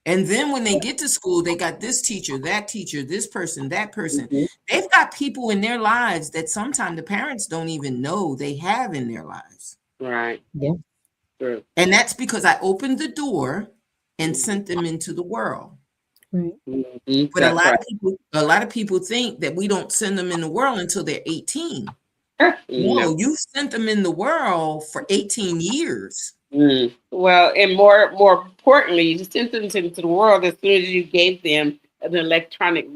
And then when they get to school, they got this teacher, this person, that person. They've got people in their lives that sometimes the parents don't even know they have in their lives. Right. Yeah. True. And that's because I opened the door and sent them into the world. Right. But a lot of people think that we don't send them in the world until they're 18. No, you sent them in the world for 18 years. Well, and more importantly, you sent them into the world as soon as you gave them an electronic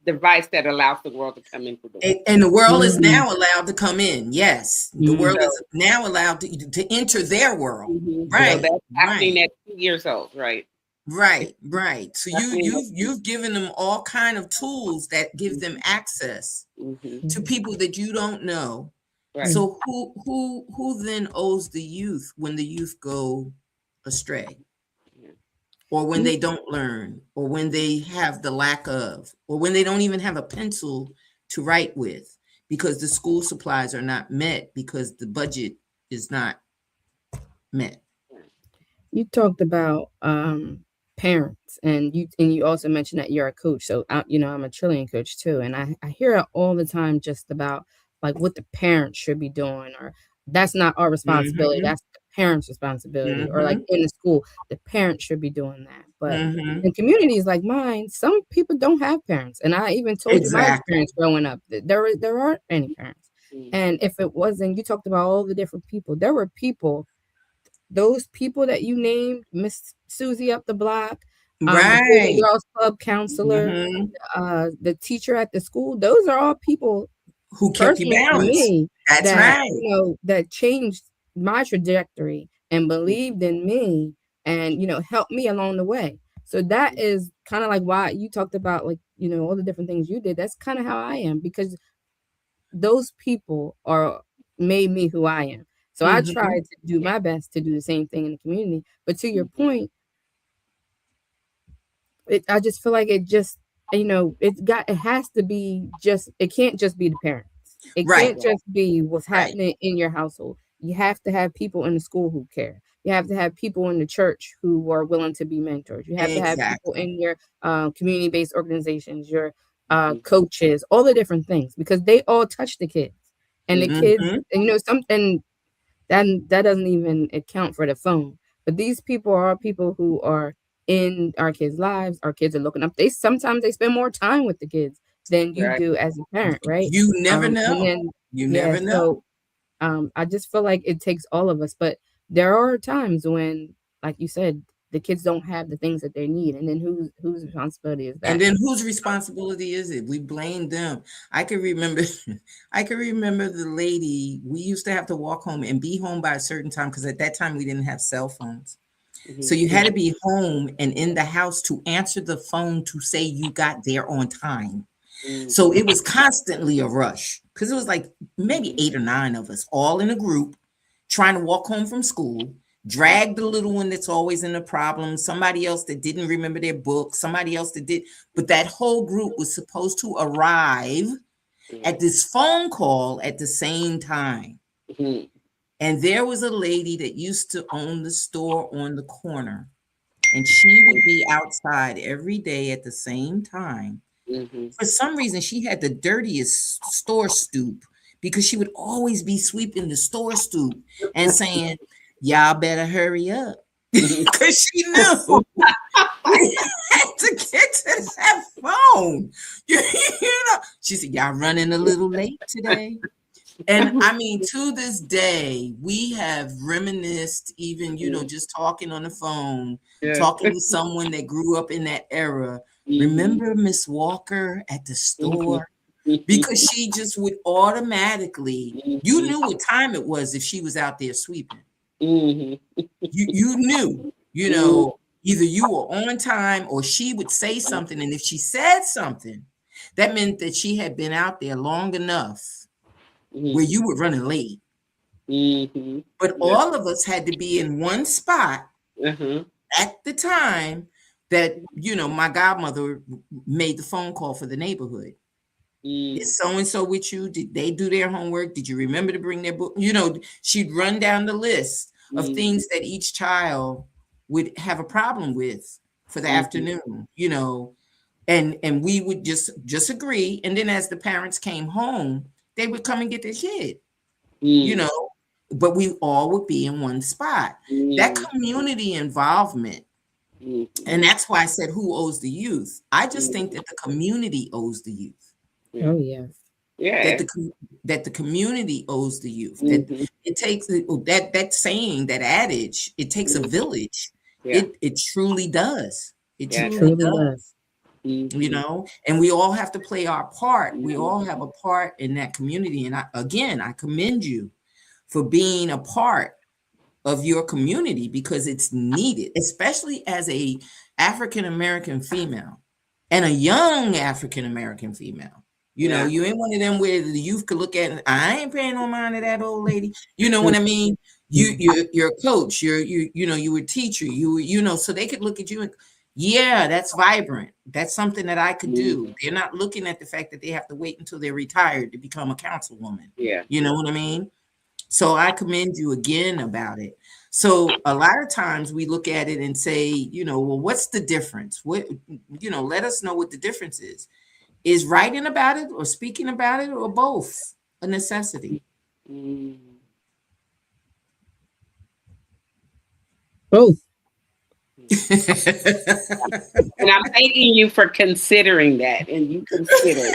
device that allows the world to come into the world. And the world is now allowed to come in. Yes, the world is now allowed to enter their world. Right. So that's happening at 2 years old, right? Right. So you've given them all kind of tools that give them access to people that you don't know. Right. So who then owes the youth when the youth go astray, or when they don't learn, or when they have the lack of, or when they don't even have a pencil to write with, because the school supplies are not met, because the budget is not met. You talked about parents, and you also mentioned that you're a coach. So I'm a cheerleading coach too, and I hear it all the time, just about like what the parents should be doing, or that's not our responsibility, that's the parents' responsibility, or like in the school, the parents should be doing that. But in communities like mine, some people don't have parents, and I even told you my experience growing up. There aren't any parents, and if it wasn't, you talked about all the different people. There were people. Those people that you named, Miss Susie up the block, the Girls Club counselor, the teacher at the school, those are all people who kept you balanced. Me, That's right. That changed my trajectory and believed in me, and helped me along the way. So that is kind of like why you talked about, like, all the different things you did. That's kind of how I am, because those people made me who I am. So I tried to do my best to do the same thing in the community. But to your point, I just feel like it just, it has to be just, it can't just be the parents. It can't just be what's happening in your household. You have to have people in the school who care. You have to have people in the church who are willing to be mentors. You have to have people in your community-based organizations, your coaches, all the different things, because they all touch the kids. And the kids, and something, that doesn't even account for the phone. But these people are people who are in our kids' lives. Our kids are looking up. Sometimes they spend more time with the kids than you do as a parent, right? You never know. You never know. So I just feel like it takes all of us. But there are times when, like you said, the kids don't have the things that they need, and then whose responsibility is that? And then whose responsibility is it? We blame them. I can remember the lady. We used to have to walk home and be home by a certain time, because at that time we didn't have cell phones. So you had to be home and in the house to answer the phone to say you got there on time. So it was constantly a rush, because it was like maybe 8 or 9 of us all in a group trying to walk home from school. Drag the little one that's always in a problem, somebody else that didn't remember their book, somebody else that did, but that whole group was supposed to arrive at this phone call at the same time. And there was a lady that used to own the store on the corner, and she would be outside every day at the same time. For some reason, she had the dirtiest store stoop, because she would always be sweeping the store stoop and saying, y'all better hurry up, because she knew we had to get to that phone. She said, y'all running a little late today. And I mean, to this day, we have reminisced, even, just talking on the phone, talking to someone that grew up in that era. Remember Miss Walker at the store? because she just would automatically, you knew what time it was if she was out there sweeping. Mhm. You knew, either you were on time or she would say something. And if she said something, that meant that she had been out there long enough where you were running late. Mhm. But Yeah. all of us had to be in one spot Uh-huh. at the time that, my godmother made the phone call for the neighborhood. Mm. Is so and so with you? Did they do their homework? Did you remember to bring their book? She'd run down the list of things that each child would have a problem with for the afternoon, and we would just agree. And then as the parents came home, they would come and get their kid, you Mm. know, but we all would be in one spot. That Mm. community involvement, Mhm. and that's why I said who owes the youth. I just think Mhm. that the community owes the youth. Yeah. Oh yes. that Yeah. the community owes the youth. That Mhm. it takes that saying, that adage, it takes a Mhm. village. Yeah. It truly does. It Yeah. It truly truly does. does. Mhm. And we all have to play our part. We all Mhm. have a part in that community. And I commend you for being a part of your community, because it's needed, especially as a African American female and a young African American female. Yeah. You ain't one of them where the youth could look at it, I ain't paying no mind to that old lady. You know what I mean? You're a coach, you were a teacher, so they could look at you and, yeah, that's vibrant. That's something that I could do. Mhm. They're not looking at the fact that they have to wait until they're retired to become a councilwoman. Yeah. You know what I mean? So I commend you again about it. So a lot of times we look at it and say, well, what's the difference? Let us know what the difference is. Is writing about it or speaking about it or both a necessity? Mm. Both. And I'm thanking you for considering that, and you consider it.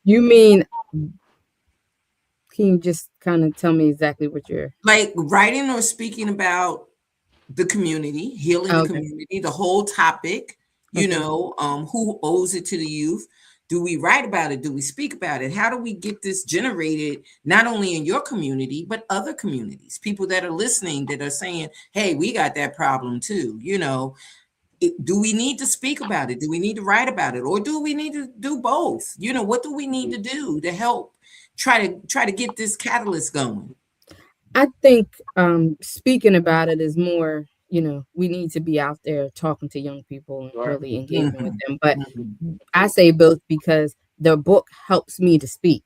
You mean, can you just kind of tell me exactly what you're Like writing or speaking about the community, healing the okay. community, the whole topic, Okay. who owes it to the youth? Do we write about it? Do we speak about it? How do we get this generated, not only in your community, but other communities, people that are listening that are saying, hey, we got that problem too, do we need to speak about it? Do we need to write about it? Or do we need to do both? What do we need to do to help try to get this catalyst going? I think speaking about it is more, we need to be out there talking to young people and Sure. really engaging with Mhm, them. But mhm. I say both because the book helps me to speak.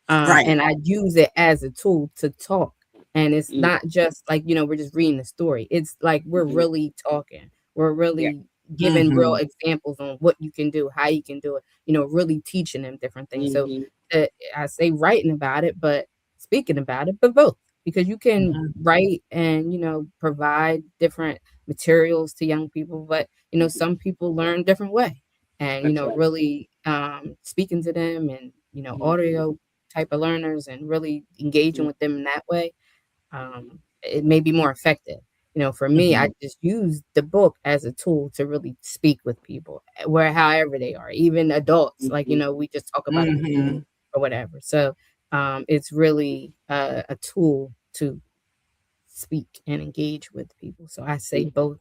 Right. And I use it as a tool to talk. And it's Mm. not just like, we're just reading the story. It's like we're Mhm. really talking. We're Yeah. really giving real Mhm, examples on what you can do, how you can do it, really teaching them different things. So Mhm. I say writing about it, but speaking about it, but both, because you can mhm, write and, provide different materials to young people, but, some people learn different way. And, That's right. really speaking to them and, Mhm. audio type of learners and really engaging Mhm. with them in that way, it may be more effective. For me, I mhm, just use the book as a tool to really speak with people, where however they are, even adults, like, Mhm. we just talk about in the community mhm, or whatever. So it's really a tool to speak and engage with people. So I say Mhm. both.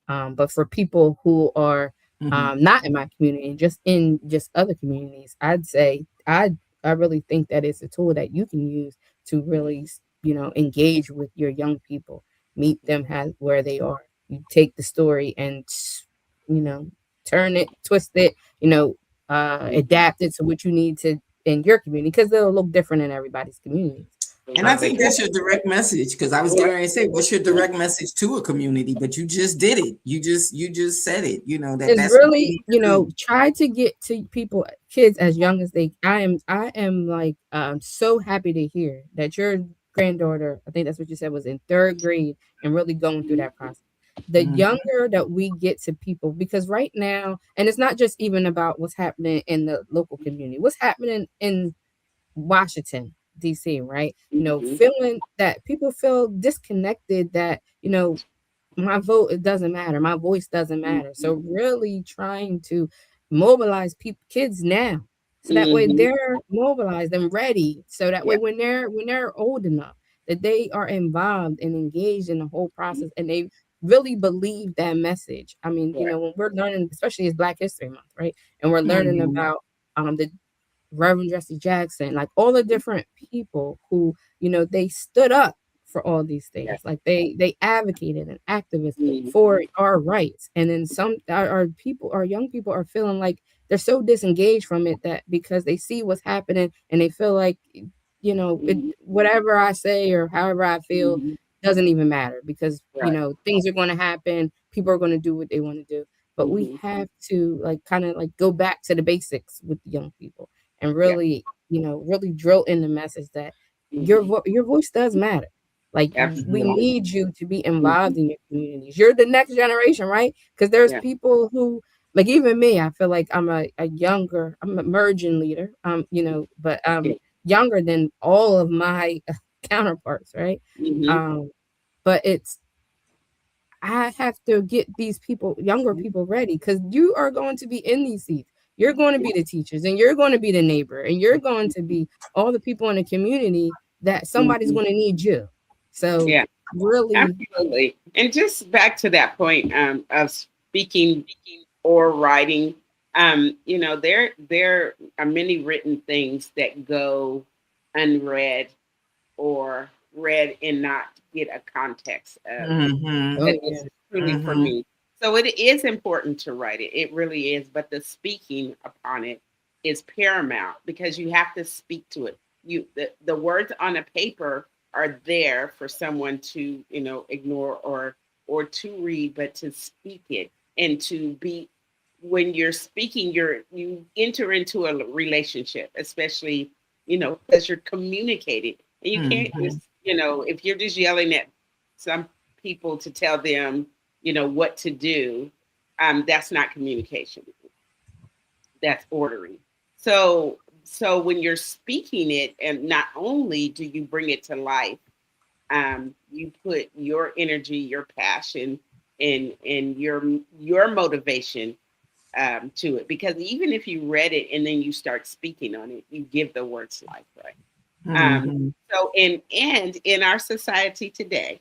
But for people who are mhm, not in my community and just in just other communities, I'd say I really think that it's a tool that you can use to really, engage with your young people, meet them where they are. You take the story and, you know, turn it, twist it, Mhm. adapt it to what you need to in your community, because they'll look different in everybody's communities. And I Right. think that's your direct message, because I was Yeah. getting ready to say, what's your direct message to a community? But you just did it. You just said it. It's That's what they really, need to do. try to get to people, kids as young as they I am like so happy to hear that your granddaughter, I think that's what you said, was in third grade and really going through that Mhm. process. The Mhm, younger that we get to people, because right now, and it's not just even about what's happening in the local community, what's happening in Washington, DC, right? Mhm. Feeling that people feel disconnected, that, my vote, it doesn't matter. My voice doesn't matter. So really trying to mobilize people, kids now, so that way Mm-hmm. they're mobilized and ready. So that way Yeah. when they're old enough that they are involved and engaged in the whole process and they really believe that message. I mean, Right. when we're learning, especially as Black History Month, right? And we're learning Mhm. about the Reverend Jesse Jackson, like all the different people who, they stood up for all these Yeah. things. Like they advocated and activists Mm-hmm. for our rights. And then our young people are feeling like they're so disengaged from it that because they see what's happening and they feel like, Mm-hmm. whatever I say or however I feel Mm-hmm. doesn't even matter because, Right. things are going to happen. People are going to do what they want to do. But we Mm-hmm. have to like kind of like go back to the basics with the young people and Yeah. really, really drill in the message that Mm-hmm. your voice does matter. Like we Absolutely. need you to be Mm-hmm. involved in your communities. You're the next generation, right? Because there's Yeah. people who like even me, I feel like I'm a emerging leader. But Yeah. younger than all of my counterparts, right? Mm-hmm. Um, but I have to get these people, younger people, ready because you are going to be in these seats. You're going to be the teachers, and you're going to be the neighbor, and you're going to be all the people in the community that somebody's Mm-hmm. going to need you. So, Yeah. really, Absolutely. And just back to that point of speaking or writing, there are many written things that go unread or read and not get a context of Mhm. oh that this yeah, is truly for Mhm. me. So it is important to write it. It really is. But the speaking upon it is paramount because you have to speak to it. The words on a paper are there for someone to, ignore or to read, but to speak it and to be when you're speaking, you enter into a relationship, especially, because you're communicating. And you can't just, Mhm. if you're just yelling at some people to tell them, what to do, that's not communication. That's ordering. So when you're speaking it, and not only do you bring it to life, you put your energy, your passion, and your motivation to it. Because even if you read it and then you start speaking on it, you give the words life, right? Um, Mhm. so and in our society today,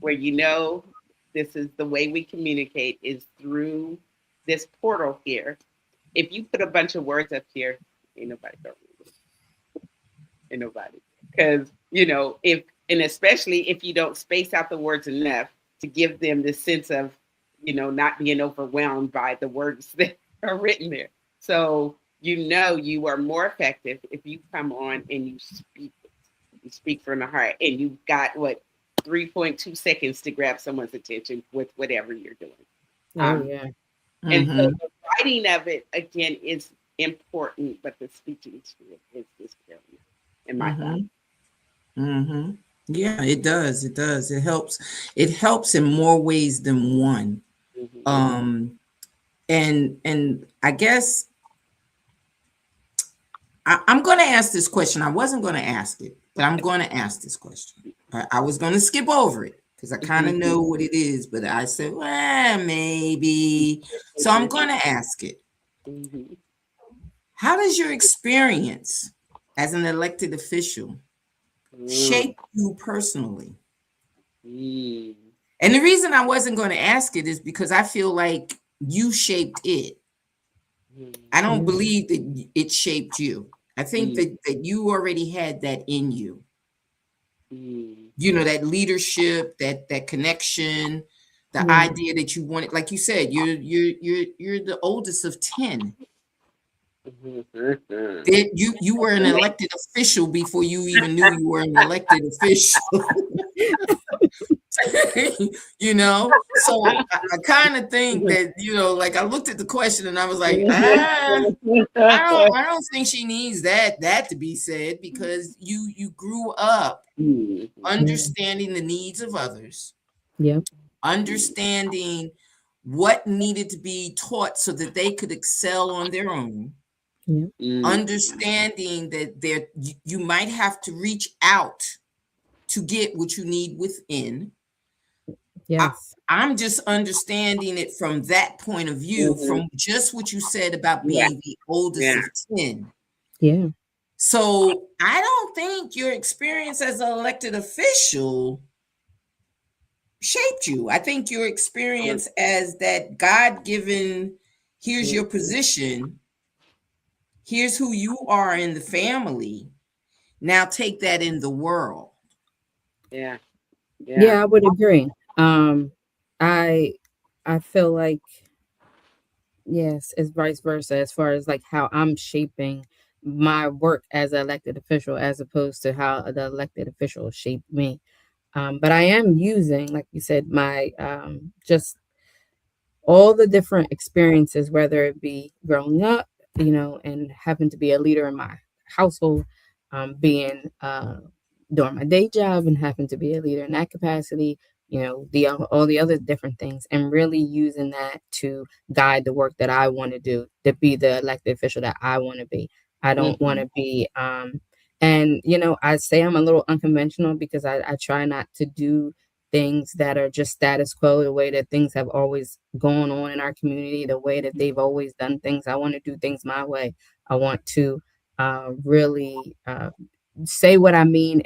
where this is the way we communicate is through this portal here. If you put a bunch of words up here, ain't nobody gonna read it. Ain't nobody. Because, if and especially if you don't space out the words enough to give them the sense of, not being overwhelmed by the words that are written there. So you are more effective if you come on and you speak it. You speak from the heart and you've got what 3.2 seconds to grab someone's attention with whatever you're doing. oh Um, yeah, and so Mhm. the writing of it again is important, but the speaking to it is brilliant in my thought. Mhm. Mhm. Yeah, it does. It does. It helps. It helps in more ways than one. Mm-hmm. Um, and I guess I'm going to ask this question. I wasn't going to ask it, but I'm going to ask this question. I was going to skip over it because I kind of Mm-hmm. know what it is, but I said, well, maybe. So I'm going to ask it. Mm-hmm. How does your experience as an elected official Mm-hmm. shape you personally? Mm-hmm. And the reason I wasn't going to ask it is because I feel like you shaped it. I don't yeah, believe that it shaped you. I think that you already had that in you. Mm-hmm. That leadership, that connection, the yeah, idea that you wanted, like you said, you're the oldest of 10. Mm-hmm. That you were an elected official before you even knew you were an elected official. So I kind of think that, like I looked at the question and I was like, I don't think she needs that to be said because you grew up yeah, understanding the needs of others, yeah, understanding what needed to be taught so that they could excel on their own, yeah, understanding that you might have to reach out to get what you need within, Yes. I'm just understanding it from that point of view, Mhm. from just what you said about Yeah. being the oldest Yeah. of 10. Yeah. So I don't think your experience as an elected official shaped you. I think your experience as that God given, here's your Mhm. position, here's who you are in the family. Now take that in the world. Yeah. Yeah. Yeah, I would agree. I I feel like yes, it's vice versa as far as like how I'm shaping my work as an elected official as opposed to how the elected official shaped me. But I am using, like you said, my just all the different experiences, whether it be growing up, and having to be a leader in my household, being doing my day job and having to be a leader in that capacity, the all the other different things, and really using that to guide the work that I want to do, to be the elected official that I want to be. I don't want Mhm. to be, and I say I'm a little unconventional because I try not to do things that are just status quo, the way that things have always gone on in our community, the way that they've always done things. I want to do things my way. I want to really say what I mean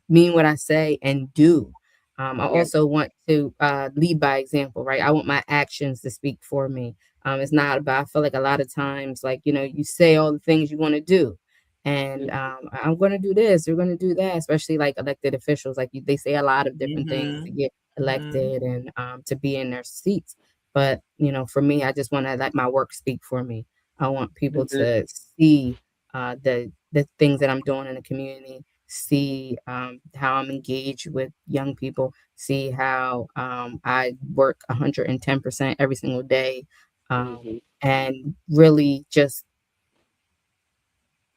what I say and do. I Yeah. also want to lead by example, right? I want my actions to speak for me. It's not about, I feel like a lot of times, like, you say all the things you want to do. And Mhm. I'm going to do this, we're going to do that, especially like elected officials. Like they say a lot of different things to Mhm. get Mhm. elected and to be in their seats. But, for me, I just want to let my work speak for me. I want people Mhm. to see the things that I'm doing in the community, see how I'm engaged with young people, see how I work 110% every single day, Mhm. and really just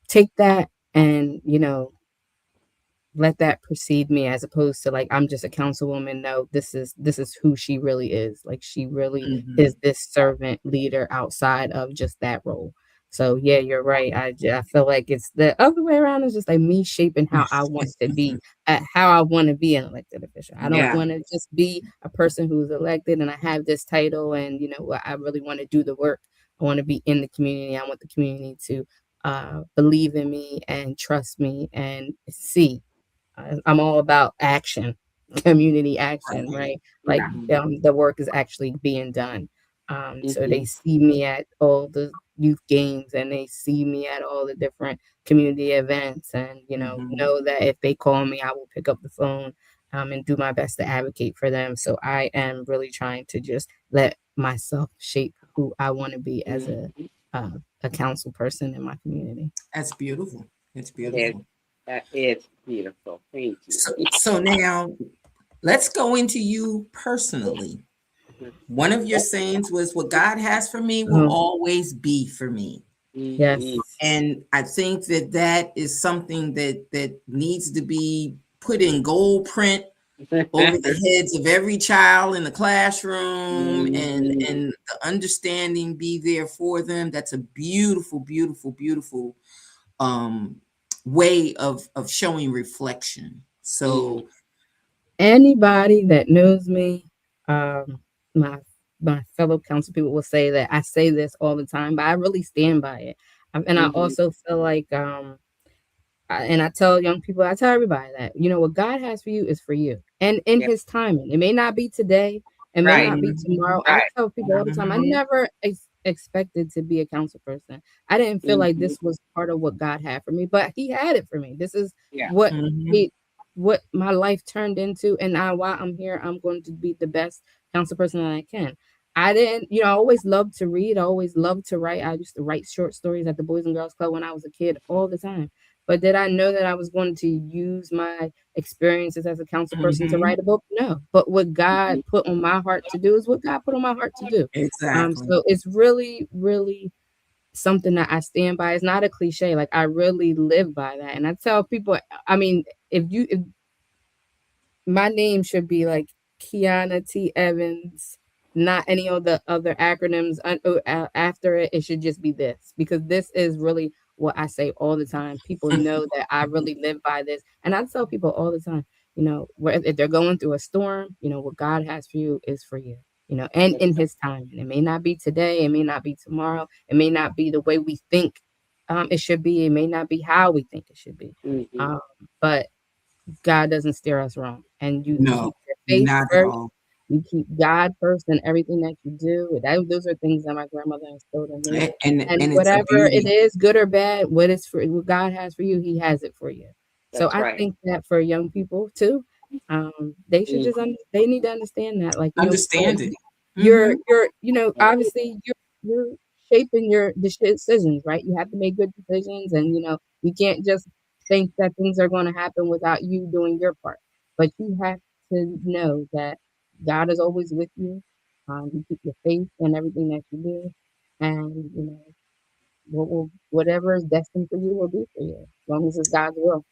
take that and, let that precede me as opposed to like I'm just a councilwoman. No, this is who she really is. Like she really is Mhm. this servant leader outside of just that role. So yeah, you're right. I feel like it's the other way around. Is just like me shaping how I want to be, how I want to be an elected official. I don't Yeah. Mhm. want to just be a person who's elected and I have this title and I really want to do the work. I want to be in the community. I want the community to believe in me and trust me and see. I'm all about action, community action, Right. right? Like Yeah. Mhm. the work is actually being done. So they Mhm. see me at all the youth games and they see me at all the different community events, and Mhm. know that if they call me, I will pick up the phone and do my best to advocate for them. So I am really trying to just let myself shape who I want to be as Mhm. a council person in my community. That's beautiful. It's It is. beautiful. That is beautiful. Thank you. So now let's go into you personally. One of your sayings was, "What God has for me will Uh-huh. always be for me." Mhm. Yes. And I think that that is something that needs to be put in gold print over the heads of every child in the classroom, Mhm. and the understanding be there for them. That's a beautiful, beautiful, beautiful um way of showing reflection. Mhm. So Anybody that knows me, um, my my fellow council people will say that I say this all the time, but I really stand by it. And I Mhm. also feel like and I tell young people, I tell everybody that, what God has for you is for you. And in Yeah. his timing. It may not be today, it may Right. not be mhm, tomorrow. I Right. tell people all the time, I mhm, never expected to be a council person. I didn't feel like Mhm. this was part of what God had for me, but he had it for me. This is Yeah. what mhm, he what my life turned into, and while I'm here, I'm going to be the best council person that I can. I didn't, I always loved to read. I always loved to write. I used to write short stories at the Boys and Girls Club when I was a kid all the time. But did I know that I was going to use my experiences as a council person to mhm. write a book? No. But what God Mhm. put on my heart to do is what God put on my heart to do. Exactly. So it's really, really something that I stand by. It's not a cliche. Like I really live by that. And I tell people, I mean, if my name should be like Kyana T. Evans, not any of the other acronyms after it. It should just be this because this is really what I say all the time. People know that I really live by this. And I tell people all the time, if they're going through a storm, what God has for you is for you, and in his time. And it may not be today, it may not be tomorrow, it may not be the way we think it should be, it may not be how we think it should be. Mm-hmm. But God doesn't steer us wrong. And you No, keep your faith not at first. all. You keep God first in everything that you do. Those are things that my grandmother instilled in me. And And it's a whatever it beauty. is, good or bad, what God has for you, he has it for you. So That's I right. think that for young people too, they should just Mm-hmm. they need to understand that. Like, Understand it. you're Hmm. obviously you're shaping your decisions, right? You have to make good decisions, and you can't just think that things are going to happen without you doing your part. But you have to know that God is always with you. You keep your faith in everything that you do, and whatever is destined for you will be for you, as long as it's God's will.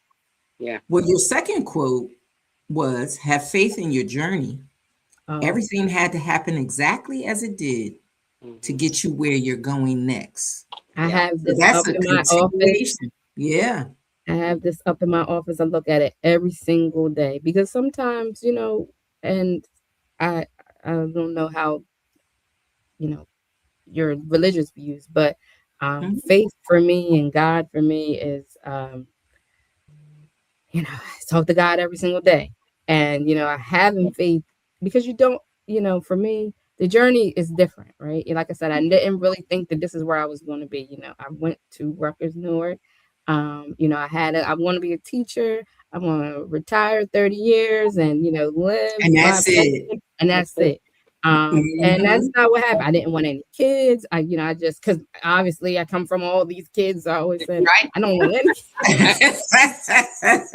Yeah. Well, your second quote was, have faith in your journey. Oh, Everything had to happen exactly as it did to Mm-hmm. get you where you're going next. I Yeah. have So this that's up a in my office. continuation. Yeah. I have this up in my office. I look at it every single day because sometimes, and I I don't know how, you know, your religious views, but Mhm. faith for me and God for me is I talk to God every single day. And, I have in faith because you don't, for me, the journey is different, right? And like I said, I didn't really think that this is where I was going to be. I went to Rutgers, Newark. I want to be a teacher. I want to retire 30 years and, live And my that's it. pension, and that's it. And that's Mhm. not what happened. I didn't want any kids. I just, because obviously I come from all these kids. I always said, Right. I don't want any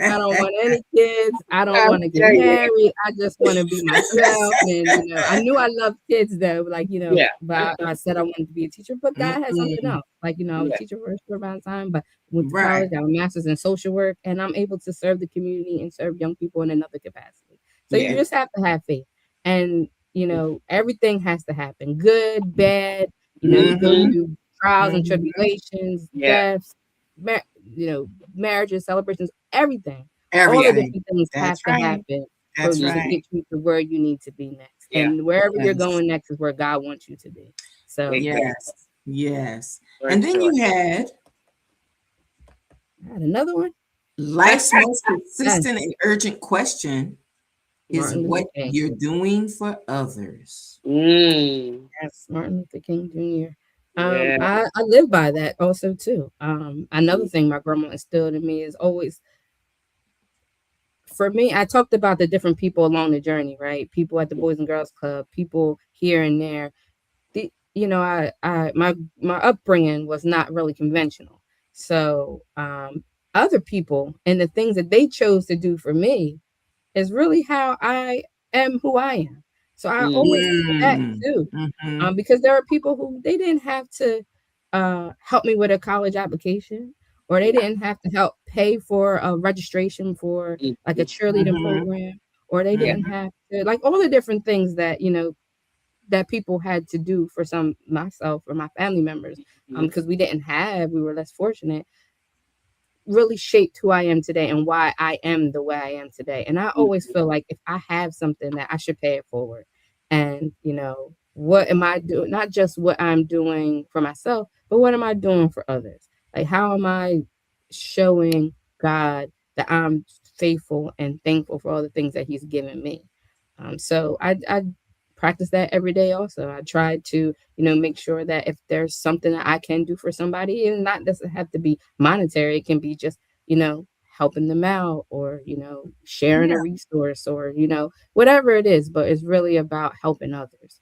I don't want any kids. I don't I'm want to get serious. married. I just want to be myself. And I knew I loved kids though. Like, Yeah. but I said I wanted to be a teacher, but God had something Mm-mm. else. Like, I was a Yeah. teacher for a short amount of time, but went to Right. college, got a master's in social work, and I'm able to serve the community and serve young people in another capacity. So you Yeah. just have to have faith. And, everything has to happen. Good, bad, you go Hmm. through trials and Hmm. tribulations, Yeah. deaths, marriages, celebrations, everything. All the Everything. different things have That's to right. happen for That's you to right. get you to where you need to be next. Yeah. And wherever you're Yes. going next is where God wants you to be. So Exactly. Yes. Yes. For And then sure. you had I had another one. life's most Yes, persistent and urgent question is Martin Luther what King. you're doing for others. Mm. Yes, Martin Luther King Jr. Yeah. I live by that also too. Another thing my grandma instilled in me is always, for me, I talked about the different people along the journey, right? People at the Boys and Girls Club, people here and there. My upbringing was not really conventional. So other people and the things that they chose to do for me is really how I am who I am. So I always Mm-hmm. say that Mm. too, Hmm. because there are people who they didn't have to help me with a college application, or they Yeah. didn't have to help pay for a registration for like a Mm-hmm. cheerleading Hmm. program, or they Yeah. didn't have to, like, all the different things that that people had to do for some myself or my family members, Mm-hmm. because we were less fortunate, really shaped who I am today and why I am the way I am today. And I always feel like if I have something, that I should pay it forward. And, what am I doing? Not just what I'm doing for myself, but what am I doing for others? Like, how am I showing God that I'm faithful and thankful for all the things that He's given me? So I practice that every day also. I try to, make sure that if there's something that I can do for somebody, and not doesn't have to be monetary, it can be just, helping them out, or, sharing a Yeah. resource, or, whatever it is, but it's really about helping others.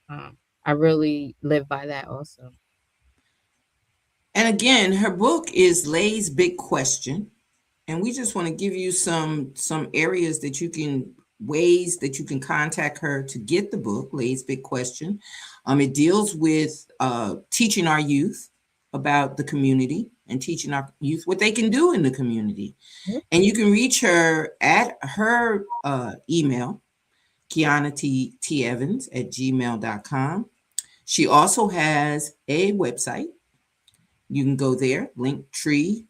I really live by that also. And again, her book is Lay's Big Question. And we just want to give you some areas that you can, ways that you can contact her to get the book, Lay's Big Question. It deals with teaching our youth about the community and teaching our youth what they can do in the community. Mhm. And you can reach her at her email, Kyana T. Evans at gmail.com. She also has a website. You can go there, Linktree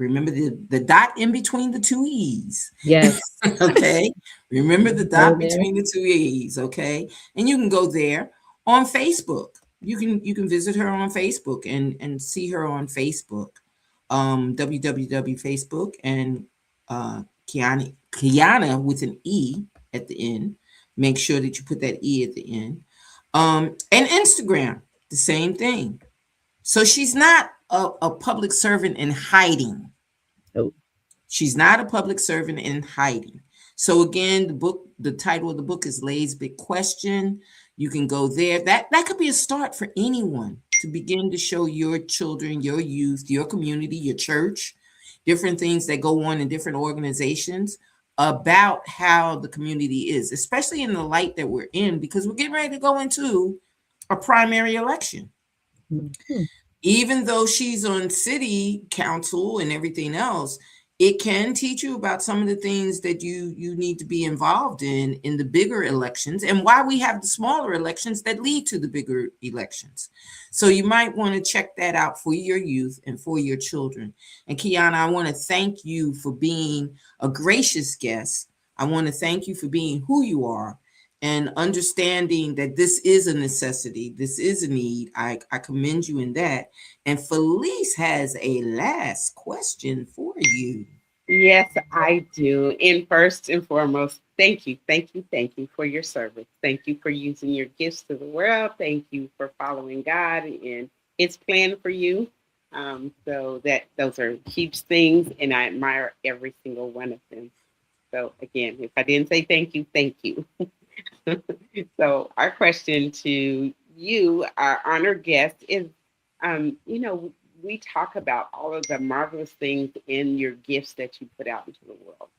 Remember the dot in between the two E's. Yes. Okay. Remember the Go dot there. between the two E's. Okay. And you can go there on Facebook. You can visit her on Facebook and see her on Facebook. www Facebook and Kyana with an E at the end. Make sure that you put that E at the end. And Instagram, the same thing. So she's not a public servant in hiding. Oh, She's not a public servant in hiding. So again, the title of the book is Lay's Big Question. You can go there. That could be a start for anyone to begin to show your children, your youth, your community, your church, different things that go on in different organizations about how the community is, especially in the light that we're in, because we're getting ready to go into a primary election. mhm. Even though she's on city council and everything else, it can teach you about some of the things that you need to be involved in the bigger elections, and why we have the smaller elections that lead to the bigger elections. So you might want to check that out for your youth and for your children. And Kyana, I want to thank you for being a gracious guest. I want to thank you for being who you are and understanding that this is a necessity, this is a need. I commend you in that. And Felice has a last question for you. Yes, I do. And first and foremost, thank you for your service. Thank you for using your gifts to the world. Thank you for following God and His plan for you. So that those are huge things, and I admire every single one of them. So again, if I didn't say thank you, thank you. So our question to you, our honored guest, is, you know, we talk about all of the marvelous things in your gifts that you put out into the world,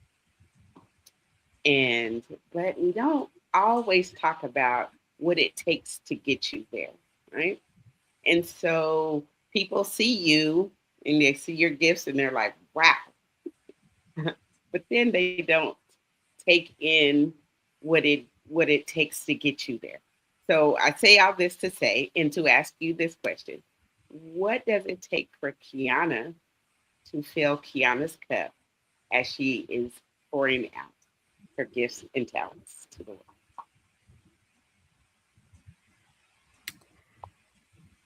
and but we don't always talk about what it takes to get you there, right? And so people see you and they see your gifts and they're like, wow, but then they don't take in what it takes to get you there. So I say all this to say and to ask you this question: what does it take for Kyana to fill Kiana's cup as she is pouring out her gifts and talents to the world?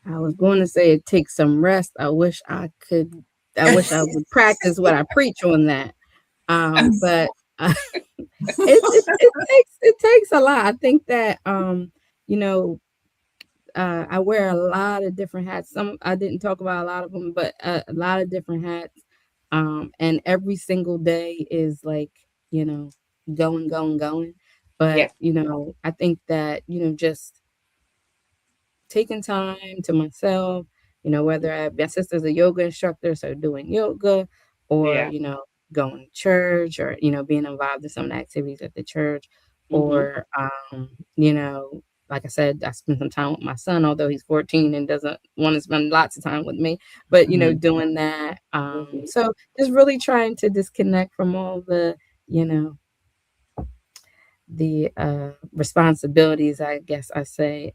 I was going to say it takes some rest. I wish I would practice what I preach on that. But it takes a lot. I think that you know, I wear a lot of different hats. Some I didn't talk about a lot of them, but a lot of different hats. And every single day is like, you know, going, going, going. But Yes. I think that just taking time to myself, whether my sister's a yoga instructor, so doing yoga, or, Yeah. going to church, or, being involved in some of the activities at the church, Mm-hmm. or, you know, like I said, I spend some time with my son, although he's 14 and doesn't want to spend lots of time with me, but, Mhm. doing that. Mm-hmm. So just really trying to disconnect from all you know, the responsibilities, I guess I say,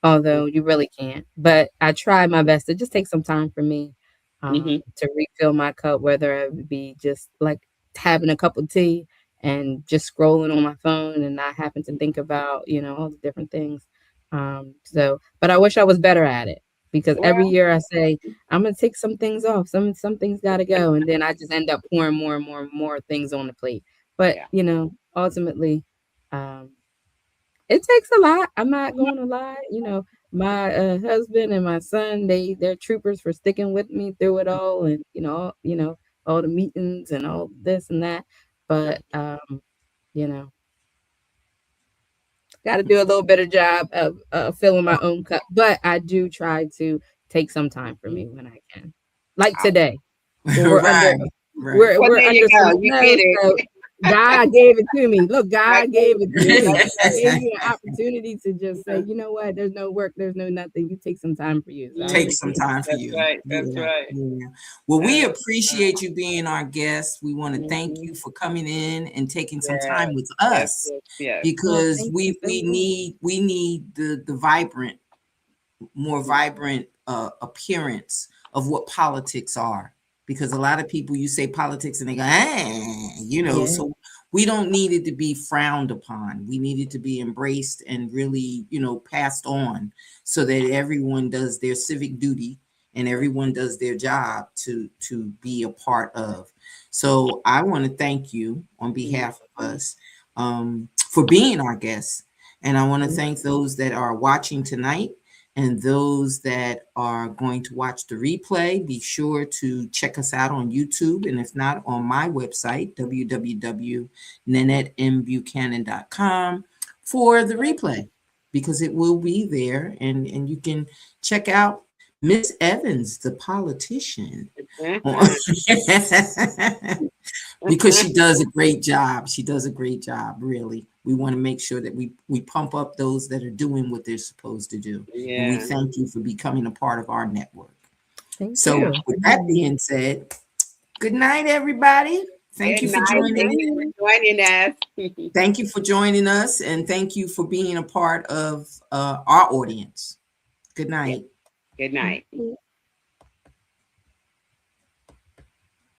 although you really can't. But I try my best to just take some time for me, Mm-hmm. to refill my cup, whether it be just like having a cup of tea and just scrolling on my phone and not having to think about, all the different things. But I wish I was better at it, because every Well, year I say, I'm gonna take some things off. Some things gotta go. And then I just end up pouring more and more and more things on the plate. But, yeah. ultimately, um, it takes a lot. I'm not going to lie. My husband and my son, they're troopers for sticking with me through it all, and all the meetings and all this and that. But you know, got to do a little better job of filling my own cup. But I do try to take some time for me when I can, like today. Well, we're under Right, right. we're Well, we're there you under some go. You snow, did it. so God gave it to me. Look, I God gave gave it it to to you. me. That's He gave right. you an opportunity to just say, Yeah. you know what, there's no work, there's no nothing. You take some time for you. So I Take Mhm. some appreciate time for That's you. right. That's Yeah, right. yeah. Well, we Uh, appreciate you being our guest. We want to thank mhm. you for coming in and taking some time Yes. with Yes. us, Yes. Yes. Oh, because thank you we so we much. need we need the more Mhm. vibrant appearance of what politics are. because a lot of people, you say politics and they go, you know, Yeah. so we don't need it to be frowned upon. We need it to be embraced and really, you know, passed on so that everyone does their civic duty and everyone does their job to be a part of. So I want to thank you on behalf of us for being our guests. And I want to thank those that are watching tonight and those that are going to watch the replay. Be sure to check us out on YouTube. And if not, on my website, www.nanettembuchanan.com for the replay, because it will be there. And you can check out Miss Evans, the politician. Because she does a great job. She does a great job, really. We want to make sure that we pump up those that are doing what they're supposed to do. Yeah. And we thank you for becoming a part of our network. Thank So you. with that being said, good night, everybody. Thank you for joining Thank you for joining us. Thank you for joining us, and thank you for being a part of our audience. Good night. Good night.